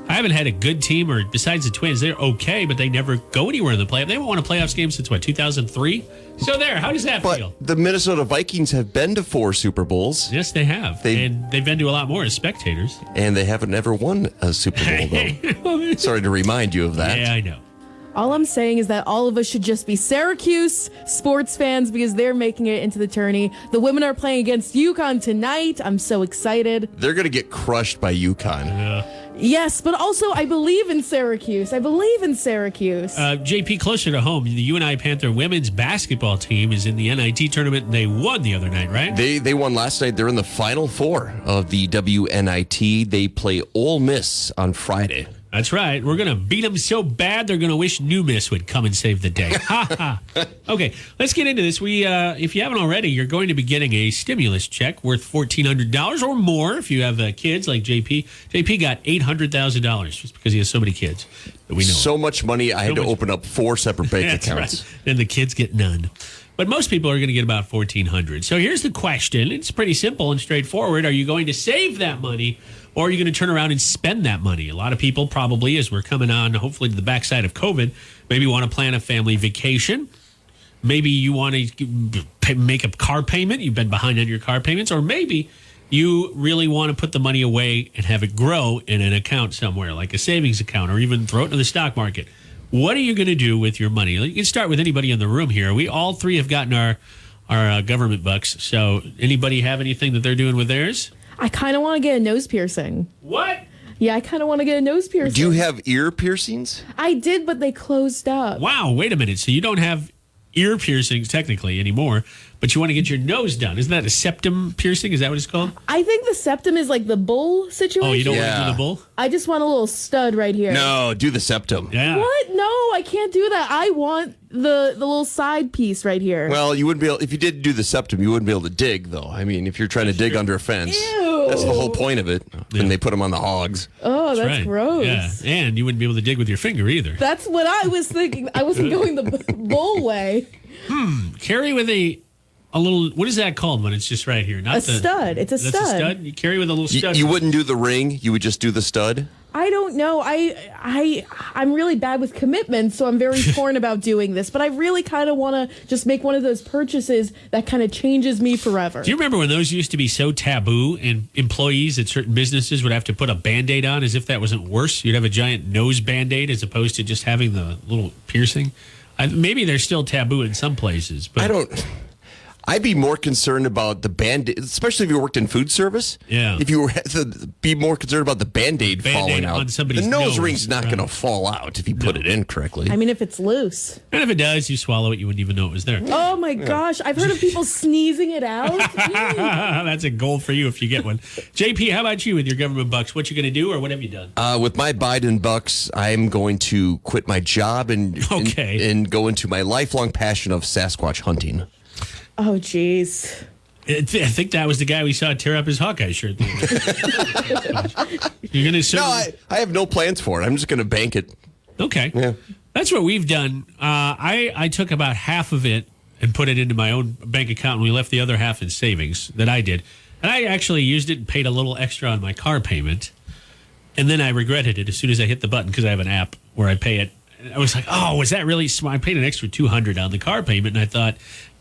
I haven't had a good team, or besides the Twins, they're okay, but they never go anywhere in the playoffs. They haven't won a playoffs game since, 2003? So there, how does that feel? The Minnesota Vikings have been to 4 Super Bowls. Yes, they have. And they've been to a lot more as spectators. And they haven't ever won a Super Bowl, though. Sorry to remind you of that. Yeah, I know. All I'm saying is that all of us should just be Syracuse sports fans because they're making it into the tourney. The women are playing against UConn tonight. I'm so excited. They're going to get crushed by UConn. Yes, but also I believe in Syracuse. JP, closer to home, the UNI Panther women's basketball team is in the NIT tournament, and they won the other night, right? They won last night. They're in the Final Four of the WNIT. They play Ole Miss on Friday. That's right. We're going to beat them so bad, they're going to wish New Miss would come and save the day. Ha ha. Okay, let's get into this. If you haven't already, you're going to be getting a stimulus check worth $1,400 or more if you have kids like JP. JP got $800,000 just because he has so many kids that we know. So much money, I had to open up 4 separate bank accounts. Right. And the kids get none. But most people are going to get about $1,400. So here's the question. It's pretty simple and straightforward. Are you going to save that money, or are you going to turn around and spend that money? A lot of people probably, as we're coming on, hopefully, to the backside of COVID, maybe want to plan a family vacation. Maybe you want to make a car payment. You've been behind on your car payments. Or maybe you really want to put the money away and have it grow in an account somewhere, like a savings account, or even throw it into the stock market. What are you going to do with your money? You can start with anybody in the room here. We all three have gotten our government bucks. So anybody have anything that they're doing with theirs? I kind of want to get a nose piercing. What? Yeah, I kind of want to get a nose piercing. Do you have ear piercings? I did, but they closed up. Wow, wait a minute. So you don't have ear piercings technically anymore, but you want to get your nose done. Isn't that a septum piercing? Is that what it's called? I think the septum is like the bull situation. Oh, you don't want to do the bull? I just want a little stud right here. No, do the septum. Yeah. What? No, I can't do that. I want the little side piece right here. Well, you wouldn't be able, if you did do the septum, you wouldn't be able to dig, though. I mean, if you're trying to dig under a fence, Ew. that's the whole point of it. And they put them on the hogs. Oh, that's right. gross. Yeah, and you wouldn't be able to dig with your finger either. That's what I was thinking. I wasn't going the bull way. Carry with a little, what is that called when it's just right here? Not A stud. It's a that's stud. a stud? You carry with a little stud. You wouldn't do the ring. You would just do the stud. I don't know. I'm really bad with commitments, so I'm very torn about doing this. But I really kind of want to just make one of those purchases that kind of changes me forever. Do you remember when those used to be so taboo and employees at certain businesses would have to put a Band-Aid on as if that wasn't worse? You'd have a giant nose Band-Aid as opposed to just having the little piercing. Maybe they're still taboo in some places. But I'd be more concerned about the Band-Aid, especially if you worked in food service. Yeah. If you were to be more concerned about the Band-Aid falling out. on somebody's the nose nose, ring's not going to fall out if you put it in correctly. I mean, if it's loose. And if it does, you swallow it, you wouldn't even know it was there. Oh my gosh. I've heard of people sneezing it out. That's a goal for you if you get one. JP, how about you with your government bucks? What you going to do or what have you done? With my Biden bucks, I'm going to quit my job and go into my lifelong passion of Sasquatch hunting. Oh, jeez. I think that was the guy we saw tear up his Hawkeye shirt. You're going to No, I have no plans for it. I'm just going to bank it. Okay. Yeah. That's what we've done. I took about half of it and put it into my own bank account, and we left the other half in savings that I did. And I actually used it and paid a little extra on my car payment. And then I regretted it as soon as I hit the button because I have an app where I pay it. And I was like, oh, was that really smart? I paid an extra $200 on the car payment, and I thought,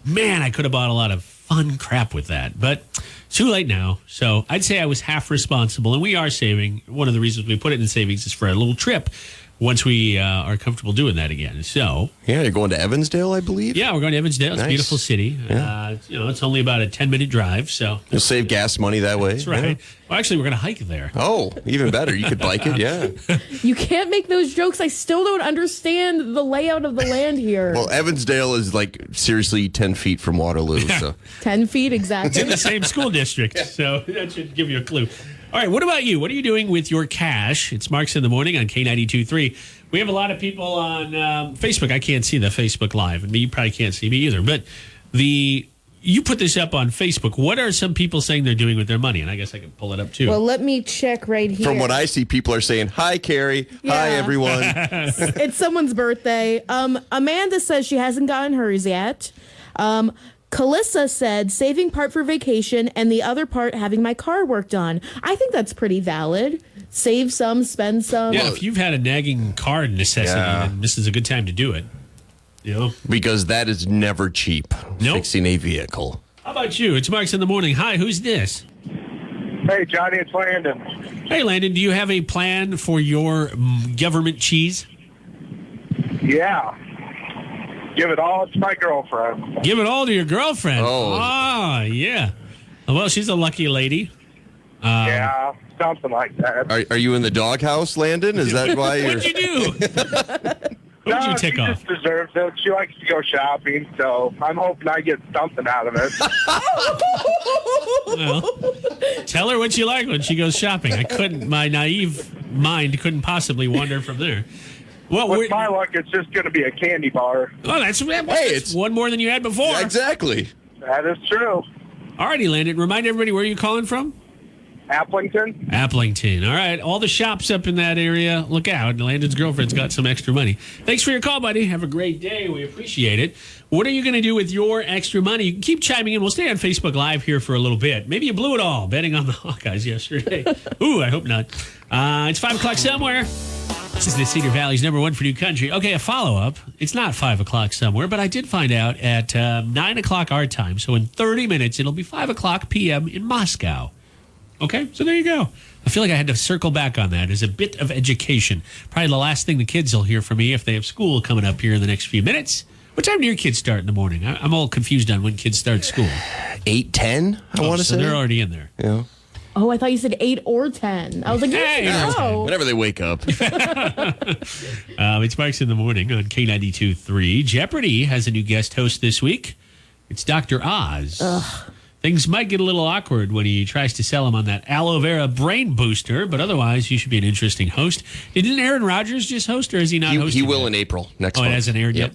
man, I could have bought a lot of fun crap with that. But too late now. So I'd say I was half responsible, and we are saving. One of the reasons we put it in savings is for a little trip once we are comfortable doing that again. So yeah, you're going to Evansdale, I believe. Yeah, we're going to Evansdale. It's Nice. a beautiful city. Yeah. It's only about a 10-minute drive. So You'll save gas money that way. that's right. Yeah. Well, actually, we're going to hike there. Oh, even better. You could bike it. Yeah. You can't make those jokes. I still don't understand the layout of the land here. Well, Evansdale is like seriously 10 feet from Waterloo. So 10 feet It's exactly. in the same school district, so that should give you a clue. All right, what about you? What are you doing with your cash? It's Marks in the Morning on K92.3. We have a lot of people on Facebook. I can't see the Facebook Live, and you probably can't see me either. But you put this up on Facebook. What are some people saying they're doing with their money? And I guess I can pull it up, too. Well, let me check right here. from what I see, people are saying, "Hi, Carrie. Hi, Yeah. everyone." It's someone's birthday. Amanda says she hasn't gotten hers yet. Calissa said saving part for vacation and the other part having my car worked on. I think that's pretty valid. Save some, spend some. Yeah, if you've had a nagging car necessity, then this is a good time to do it. You know? Because that is never cheap. Nope. Fixing a vehicle. How about you? It's Marks in the Morning. Hi, who's this? Hey, Johnny, it's Landon. Hey, Landon, do you have a plan for your government cheese? Yeah. Give it all to my girlfriend. Give it all to your girlfriend. Oh. Ah, yeah. Well, she's a lucky lady. Yeah, something like that. Are you in the doghouse, Landon? Is that why you're... What'd you do? What would you take she off? just deserves it. She likes to go shopping, so I'm hoping I get something out of it. Well, tell her what you like when she goes shopping. My naive mind couldn't possibly wander from there. Well, With my luck, it's just going to be a candy bar. Oh, that's it's one more than you had before. Yeah, exactly. That is true. Alrighty, Landon. Remind everybody where you're calling from. Applington? Applington. All right. All the shops up in that area. Look out. Landon's girlfriend's got some extra money. Thanks for your call, buddy. Have a great day. We appreciate it. What are you going to do with your extra money? You can keep chiming in. We'll stay on Facebook Live here for a little bit. Maybe you blew it all betting on the Hawkeyes yesterday. Ooh, I hope not. It's 5 o'clock somewhere. This is the Cedar Valley's #1 for new country. Okay, a follow-up. It's not 5 o'clock somewhere, but I did find out at 9 o'clock our time. So in 30 minutes, it'll be 5 o'clock p.m. in Moscow. Okay, so there you go. I feel like I had to circle back on that as a bit of education. Probably the last thing the kids will hear from me if they have school coming up here in the next few minutes. What time do your kids start in the morning? I'm all confused on when kids start school. 8:10, I want to so say. they're already in there. Yeah. Oh, I thought you said 8 or 10. I was like, Hey, no. Whenever they wake up. It's Marks in the Morning on K92.3. Jeopardy has a new guest host this week. It's Dr. Oz. Ugh. Things might get a little awkward when he tries to sell him on that aloe vera brain booster, but otherwise, he should be an interesting host. Didn't Aaron Rodgers just host, or is he not hosting? He will yet? in April next Oh, month. it hasn't aired yet?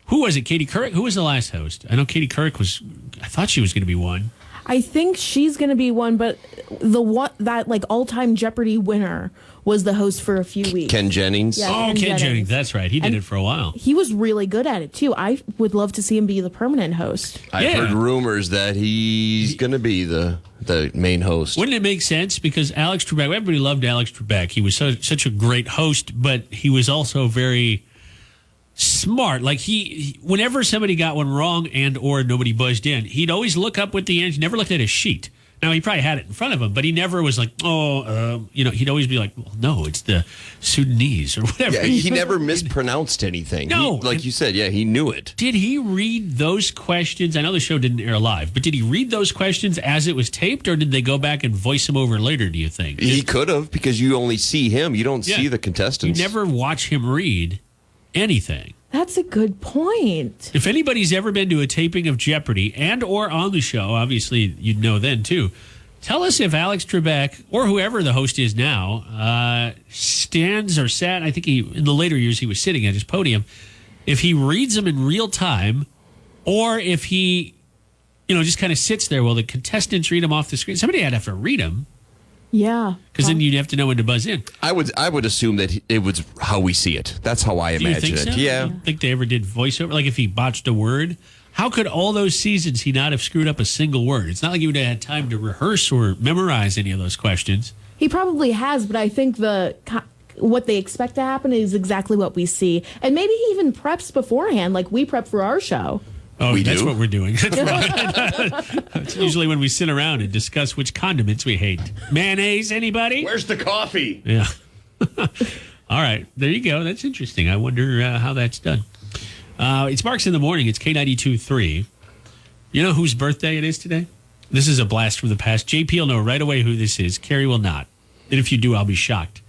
Who was it? Katie Couric? Who was the last host? I know Katie Couric was. I thought she was going to be one. I think she's going to be one, but the one that like all-time Jeopardy winner was the host for a few weeks. Ken Jennings. Yeah. Oh, Ken Jennings. That's right. He did it for a while. He was really good at it too. I would love to see him be the permanent host. I've heard rumors that he's going to be the main host. Wouldn't it make sense? Because Alex Trebek, everybody loved Alex Trebek. He was such a great host, but he was also very smart. Like whenever somebody got one wrong and or nobody buzzed in, he'd always look up with the answer. He never looked at a sheet. Now, he probably had it in front of him, but he never was like, he'd always be like, well, no, it's the Sudanese or whatever. Yeah, he never mispronounced anything. No. Like you said, he knew it. Did he read those questions? I know the show didn't air live, but did he read those questions as it was taped, or did they go back and voice him over later, do you think? He could have, because you only see him. You don't see the contestants. You never watch him read anything. That's a good point. If anybody's ever been to a taping of Jeopardy and or on the show, obviously you'd know then too. Tell us if Alex Trebek or whoever the host is now stands or sat. I think in the later years he was sitting at his podium. If he reads them in real time, or if he, just kind of sits there while the contestants read them off the screen. Somebody had to have to read them. Yeah, because then you'd have to know when to buzz in. I would assume that it was how we see it. That's how I imagine it. So? Yeah. I don't think they ever did voiceover. Like if he botched a word, how could all those seasons he not have screwed up a single word? It's not like he would have had time to rehearse or memorize any of those questions. He probably has, but I think what they expect to happen is exactly what we see, and maybe he even preps beforehand, like we prep for our show. Oh, that's do? what we're doing. That's usually when we sit around and discuss which condiments we hate. Mayonnaise, anybody? Where's the coffee? Yeah. All right. There you go. That's interesting. I wonder how that's done. It's Marks in the Morning. It's K92.3. You know whose birthday it is today? This is a blast from the past. JP will know right away who this is. Carrie will not. And if you do, I'll be shocked.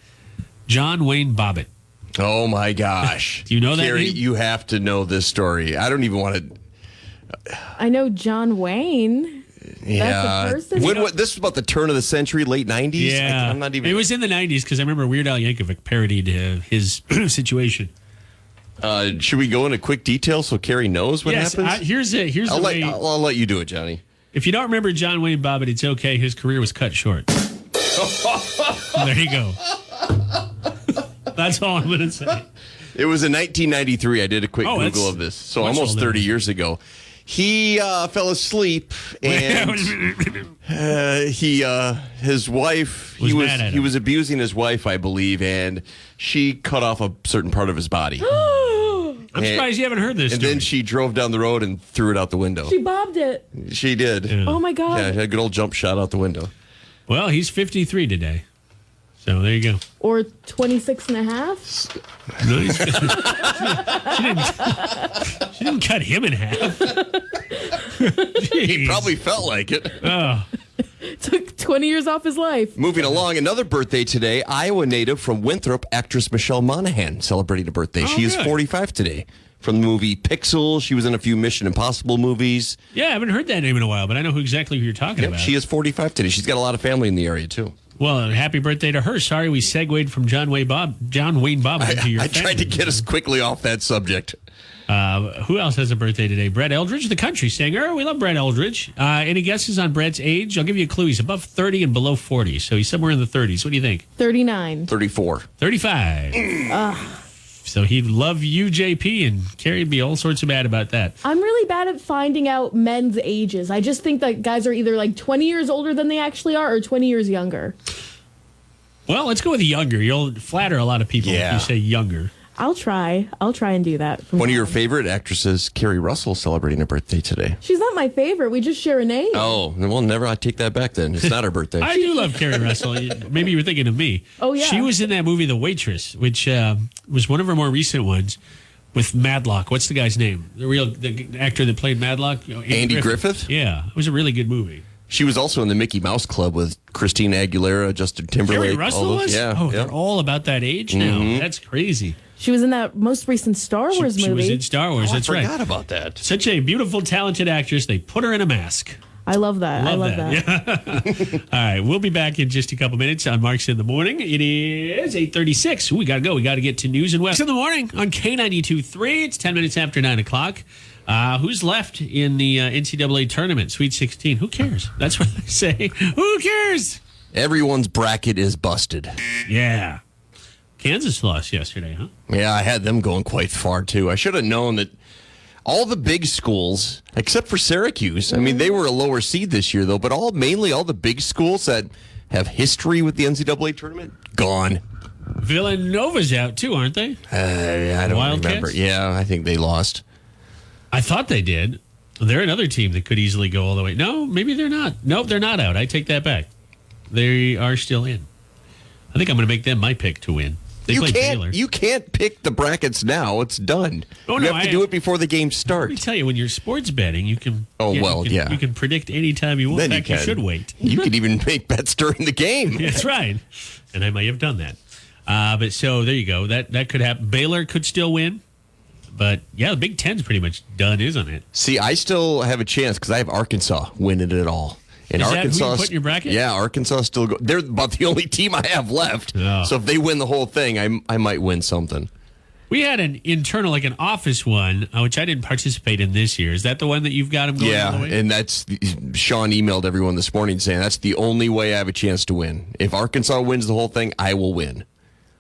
John Wayne Bobbitt. Oh, my gosh. Do you know that Carrie, name? you have to know this story. I don't even want to... I know John Wayne. Yeah. That's the person. This was about the turn of the century, late 90s? Yeah. I'm not even... It was in the 90s because I remember Weird Al Yankovic parodied his situation. Should we go into quick detail so Carrie knows what happens? Here's I'll the way. I'll let you do it, Johnny. If you don't remember John Wayne Bobbitt, it's okay. His career was cut short. There you go. That's all I'm going to say. It was in 1993. I did a quick Google of this. So almost 30 years ago. He fell asleep, and his wife, he was abusing his wife, I believe, and she cut off a certain part of his body. I'm surprised you haven't heard this. And then she drove down the road and threw it out the window. She bobbed it. She did. Yeah. Oh my God. Yeah, had a good old jump shot out the window. Well, he's 53 today. So there you go. Or 26 and a half. No, she didn't cut him in half. He probably felt like it. Oh. Took 20 years off his life. Moving along, another birthday today. Iowa native from Winthrop, actress Michelle Monaghan celebrating a birthday. She is 45 today. From the movie Pixel, she was in a few Mission Impossible movies. Yeah, I haven't heard that name in a while, but I know exactly who you're talking about. She is 45 today. She's got a lot of family in the area, too. Well, happy birthday to her. Sorry we segued from John Wayne Bobbitt into your I tried to get us quickly off that subject. Who else has a birthday today? Brett Eldridge, the country singer. We love Brett Eldridge. Any guesses on Brett's age? I'll give you a clue. He's above 30 and below 40, so he's somewhere in the 30s. What do you think? 39. 34. 35. So he'd love you, JP, and Carrie'd be all sorts of mad about that. I'm really bad at finding out men's ages. I just think that guys are either like 20 years older than they actually are or 20 years younger. Well, let's go with younger. You'll flatter a lot of people if you say younger. I'll try and do that. One of your favorite actresses, Carrie Russell, celebrating her birthday today. She's not my favorite. We just share a name. Oh, well, never. I take that back then. It's not her birthday. I do love Carrie Russell. Maybe you were thinking of me. Oh, yeah. She was in that movie, The Waitress, which was one of her more recent ones with Madlock. What's the guy's name? The actor that played Madlock? Andy Griffith? Yeah. It was a really good movie. She was also in the Mickey Mouse Club with Christina Aguilera, Justin Timberlake. Jerry Russell all those. was? Yeah. Oh, they're all about that age now. That's crazy. She was in that most recent Star Wars movie. She was in Star Wars. That's right. I forgot about that. Such a beautiful, talented actress. They put her in a mask. I love that. I love that. Yeah. All right, we'll be back in just a couple minutes on Marks in the Morning. It is 8:36. We got to go. We got to get to News and West in the Morning on K92.3. It's 10 minutes after 9 o'clock. Who's left in the NCAA tournament, Sweet 16? Who cares? That's what I say. Who cares? Everyone's bracket is busted. Yeah. Kansas lost yesterday, huh? Yeah, I had them going quite far, too. I should have known that all the big schools, except for Syracuse, I mean, they were a lower seed this year, though, but mainly all the big schools that have history with the NCAA tournament, gone. Villanova's out, too, aren't they? I don't Wildcats? remember. Yeah, I think they lost. I thought they did. They're another team that could easily go all the way. No, maybe they're not. Nope, they're not out. I take that back. They are still in. I think I'm going to make them my pick to win. They play Baylor. You can't pick the brackets now. It's done. Oh, you have to do it before the games start. Let me tell you, when you're sports betting, you can. Yeah. You can predict any time you want. Then In fact, you should wait. You can even make bets during the game. That's right. And I might have done that. But so there you go. That could happen. Baylor could still win. But yeah, the Big Ten's pretty much done, isn't it? See, I still have a chance because I have Arkansas winning it all. And Is Arkansas, that who you put in your bracket? Yeah, Arkansas still go. They're about the only team I have left. Oh. So if they win the whole thing, I might win something. We had an internal, like an office one, which I didn't participate in this year. Is that the one that you've got them going all the way? And that's Sean emailed everyone this morning saying that's the only way I have a chance to win. If Arkansas wins the whole thing, I will win.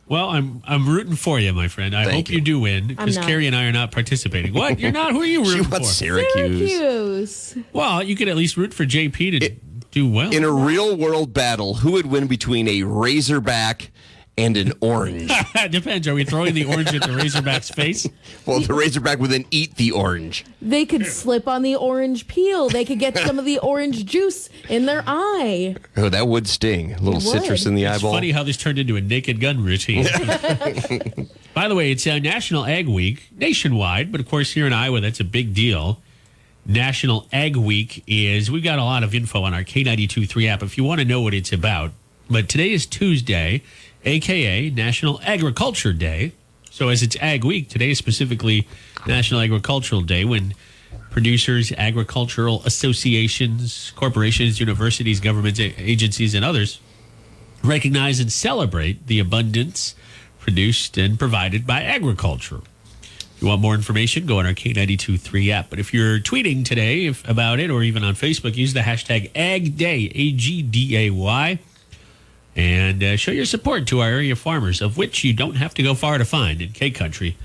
Well, I'm rooting for you, my friend. I hope you do win because Carrie and I are not participating. What? You're not? Who are you rooting She wants for? Syracuse. Well, you could at least root for JP to do well. In a real world battle, who would win between a Razorback and an orange? It depends. Are we throwing the orange at the Razorback's face? Well, the Razorback would then eat the orange. They could slip on the orange peel. They could get some of the orange juice in their eye. Oh, that would sting. A little citrus in the It's eyeball. funny how this turned into a Naked Gun routine. By the way, it's National Ag Week nationwide, but of course here in Iowa, that's a big deal. National Ag Week we've got a lot of info on our K92.3 app if you want to know what it's about. But today is Tuesday, a.k.a. National Agriculture Day. So as it's Ag Week, today is specifically National Agricultural Day when producers, agricultural associations, corporations, universities, government agencies, and others recognize and celebrate the abundance produced and provided by agriculture. If you want more information, go on our K92.3 app. But if you're tweeting today about it or even on Facebook, use the hashtag AgDay, AGDAY, and show your support to our area farmers, of which you don't have to go far to find in K-Country.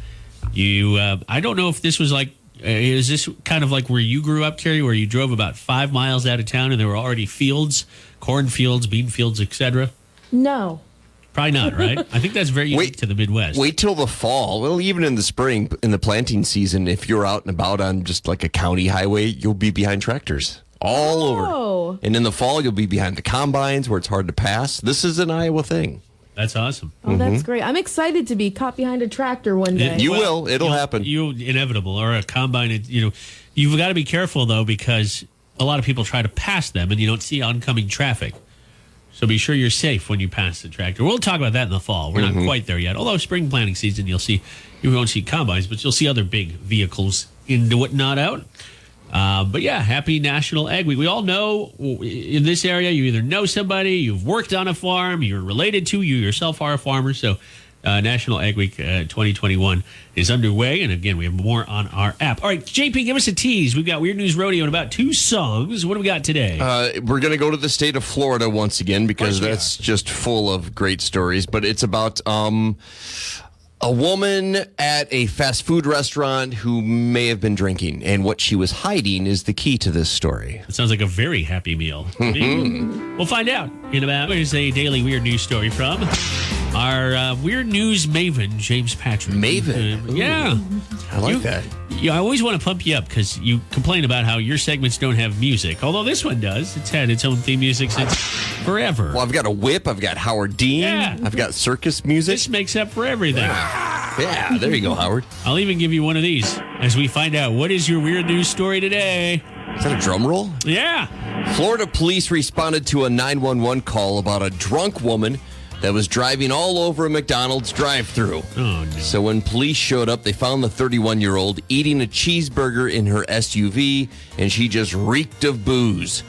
I don't know if this was like, is this kind of like where you grew up, Carrie, where you drove about 5 miles out of town and there were already fields, cornfields, bean fields, etc.? No. Probably not, right? I think that's very unique to the Midwest. Wait till the fall. Well, even in the spring, in the planting season, if you're out and about on just like a county highway, you'll be behind tractors all over. And in the fall, you'll be behind the combines where it's hard to pass. This is an Iowa thing. That's awesome. Oh, that's great. I'm excited to be caught behind a tractor one day. You will. It'll happen. Inevitable. Or a combine. You've got to be careful, though, because a lot of people try to pass them and you don't see oncoming traffic. So be sure you're safe when you pass the tractor. We'll talk about that in the fall. We're not quite there yet. Although spring planting season, you won't see combines, but you'll see other big vehicles into whatnot out. But yeah, happy National Ag Week. We all know in this area, you either know somebody, you've worked on a farm, you're related to, you yourself are a farmer. So National Ag Week 2021 is underway. And again, we have more on our app. All right, JP, give us a tease. We've got Weird News Rodeo in about 2 songs. What do we got today? We're going to go to the state of Florida once again because that's just full of great stories. But it's about a woman at a fast food restaurant who may have been drinking, and what she was hiding is the key to this story. It sounds like a very happy meal. We'll find out in about. Here's a daily weird news story from our weird news maven, James Patrick. Maven? Yeah. I like that. I always want to pump you up because you complain about how your segments don't have music, although this one does. It's had its own theme music since forever. Well, I've got a whip. I've got Howard Dean. Yeah. I've got circus music. This makes up for everything. Yeah, there you go, Howard. I'll even give you one of these as we find out what is your weird news story today. Is that a drum roll? Yeah. Florida police responded to a 911 call about a drunk woman that was driving all over a McDonald's drive-thru. Oh, no. So when police showed up, they found the 31-year-old eating a cheeseburger in her SUV, and she just reeked of booze.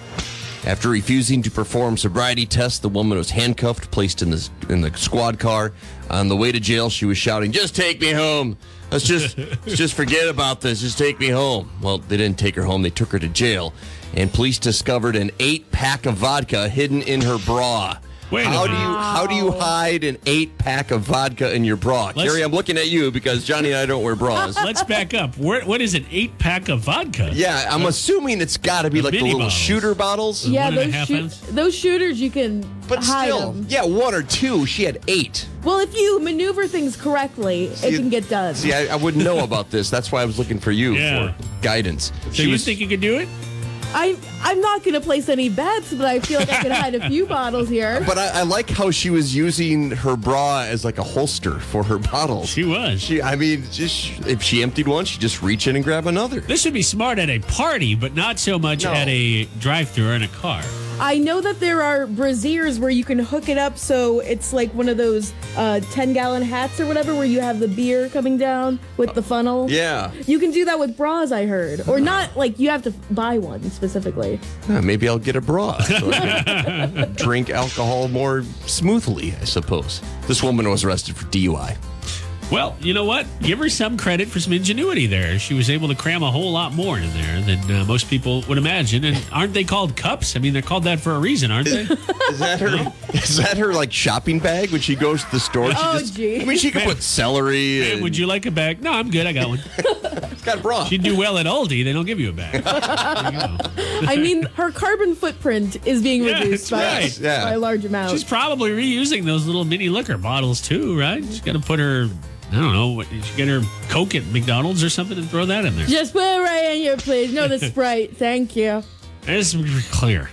After refusing to perform sobriety tests, the woman was handcuffed, placed in the squad car. On the way to jail, she was shouting, "Just take me home. Let's just forget about this. Just take me home." Well, they didn't take her home. They took her to jail. And police discovered an 8-pack of vodka hidden in her bra. How do you hide an 8-pack of vodka in your bra? Carrie, I'm looking at you because Johnny and I don't wear bras. Let's back up. What is an 8-pack of vodka? Yeah, I'm assuming it's got to be like the little bottles. Shooter bottles. Yeah, 1.5 ounce? those shooters you can But hide still, them. yeah, 1 or 2. She had 8. Well, if you maneuver things correctly, it can get done. See, I wouldn't know about this. That's why I was looking for you Yeah. for guidance. So you think you could do it? I'm not going to place any bets, but I feel like I can hide a few bottles here. But I like how she was using her bra as like a holster for her bottles. She was. If she emptied one, she'd just reach in and grab another. This would be smart at a party, but not so much at a drive-thru or in a car. I know that there are brassieres where you can hook it up so it's like one of those 10-gallon hats or whatever where you have the beer coming down with the funnel. Yeah. You can do that with bras, I heard. Or not, like, you have to buy one specifically. Maybe I'll get a bra so I can drink alcohol more smoothly, I suppose. This woman was arrested for DUI. Well, you know what? Give her some credit for some ingenuity there. She was able to cram a whole lot more in there than most people would imagine. And aren't they called cups? I mean, they're called that for a reason, aren't they? Is that her? Is that her like shopping bag when she goes to the store? Gee. I mean, she could put celery. Hey, and, would you like a bag? No, I'm good. I got one. It's got a bra. She'd do well at Aldi. They don't give you a bag. There you go. I mean, her carbon footprint is being Yeah, reduced that's right. by a large amount. She's probably reusing those little mini liquor bottles too, right? She's got to put her, I don't know, she get her Coke at McDonald's or something and throw that in there. Just put it right in here, please. No, the Sprite. Thank you. It's clear.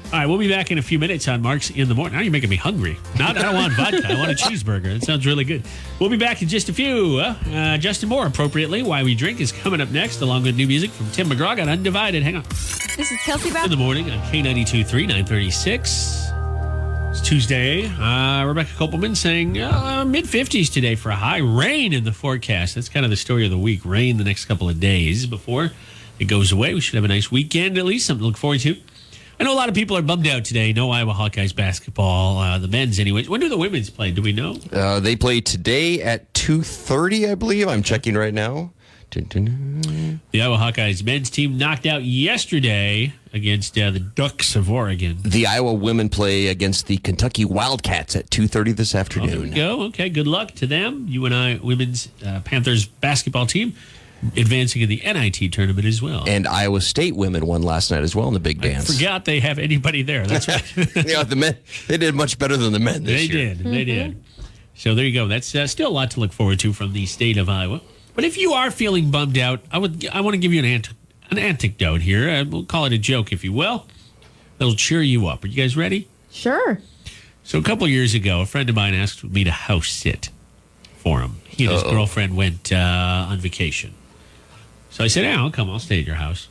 All right, we'll be back in a few minutes on Mark's in the Morning. Now you're making me hungry. I don't want vodka. I want a cheeseburger. That sounds really good. We'll be back in just a few. Justin Moore, appropriately, Why We Drink is coming up next, along with new music from Tim McGraw on Undivided. Hang on. This is Kelsey Bass. In the Morning on K92.3, 936. It's Tuesday. Rebecca Kopelman saying mid-50s today for a high. Rain in the forecast. That's kind of the story of the week. Rain the next couple of days before it goes away. We should have a nice weekend, at least. Something to look forward to. I know a lot of people are bummed out today. No Iowa Hawkeyes basketball. The men's anyways. When do the women's play? Do we know? They play today at 2:30, I believe. I'm checking right now. The Iowa Hawkeyes men's team knocked out yesterday against the Ducks of Oregon. The Iowa women play against the Kentucky Wildcats at 2:30 this afternoon. There we go. Okay, good luck to them. UNI women's Panthers basketball team advancing in the NIT tournament as well. And Iowa State women won last night as well in the big dance. I forgot they have anybody there. That's right. The men, they did much better than the men this year. They did. So there you go. That's still a lot to look forward to from the state of Iowa. But if you are feeling bummed out, I want to give you an anecdote here. We'll call it a joke, if you will. That'll cheer you up. Are you guys ready? Sure. So a couple of years ago, a friend of mine asked me to house sit for him. He and his girlfriend went on vacation. So I said, yeah, I'll come. I'll stay at your house.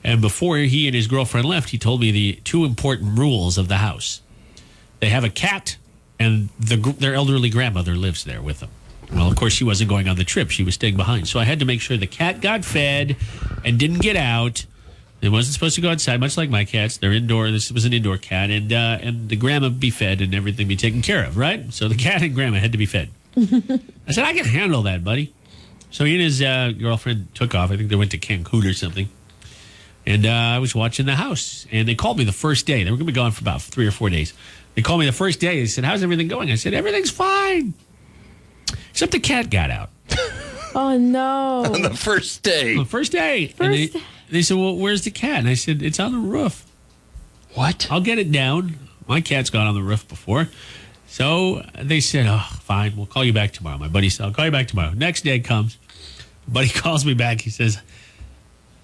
And before he and his girlfriend left, he told me the two important rules of the house. They have a cat, and their elderly grandmother lives there with them. Well, of course, she wasn't going on the trip. She was staying behind. So I had to make sure the cat got fed and didn't get out. It wasn't supposed to go outside, much like my cats. They're indoor. This was an indoor cat. And the grandma be fed and everything be taken care of, right? So the cat and grandma had to be fed. I said, I can handle that, buddy. So he and his girlfriend took off. I think they went to Cancun or something. And I was watching the house. And they called me the first day. They were going to be gone for about 3 or 4 days. They called me the first day. They said, how's everything going? I said, everything's fine. Except the cat got out. Oh, no. On the first day. On the first day. And they said, well, where's the cat? And I said, it's on the roof. What? I'll get it down. My cat's gone on the roof before. So they said, oh, fine. We'll call you back tomorrow. My buddy said, I'll call you back tomorrow. Next day comes. Buddy calls me back. He says,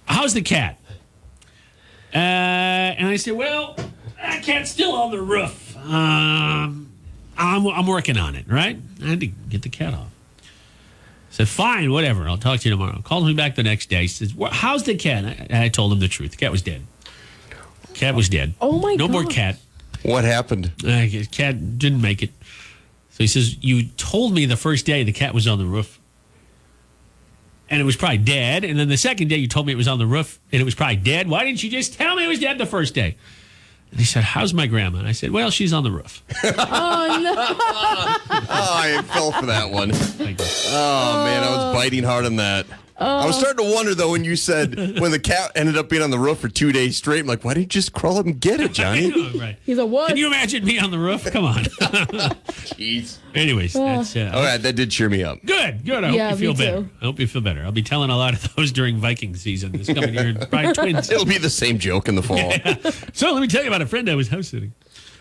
how's the cat? And I said, well, that cat's still on the roof. I'm working on it, right? I had to get the cat off. I said, fine, whatever. I'll talk to you tomorrow. Calls me back the next day. He says, how's the cat? I told him the truth. The cat was dead. Cat was dead. Oh, my No more God. cat. What happened? Cat didn't make it. So he says, you told me the first day the cat was on the roof. And it was probably dead. And then the second day you told me it was on the roof and it was probably dead. Why didn't you just tell me it was dead the first day? And he said, how's my grandma? And I said, well, she's on the roof. Oh, no. Oh, I fell for that one. Oh, man, I was biting hard on that. I was starting to wonder, though, when you said when the cat ended up being on the roof for 2 days straight. I'm like, why didn't you just crawl up and get it, Johnny? Right. He's a what? Can you imagine me on the roof? Come on. Jeez. Anyways, that's All right, that did cheer me up. good. I Yeah, hope you feel me better. too. I hope you feel better. I'll be telling a lot of those during Viking season this coming year. Probably twins. It'll be the same joke in the fall. So let me tell you about a friend I was house sitting.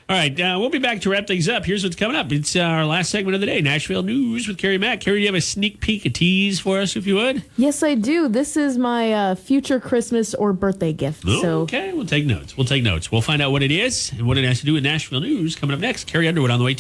All right, we'll be back to wrap things up. Here's what's coming up. It's our last segment of the day, Nashville News with Carrie Mack. Carrie, do you have a sneak peek, a tease for us, if you would? Yes, I do. This is my future Christmas or birthday gift. So Okay, we'll take notes. We'll find out what it is and what it has to do with Nashville News coming up next. Carrie Underwood on the way, too.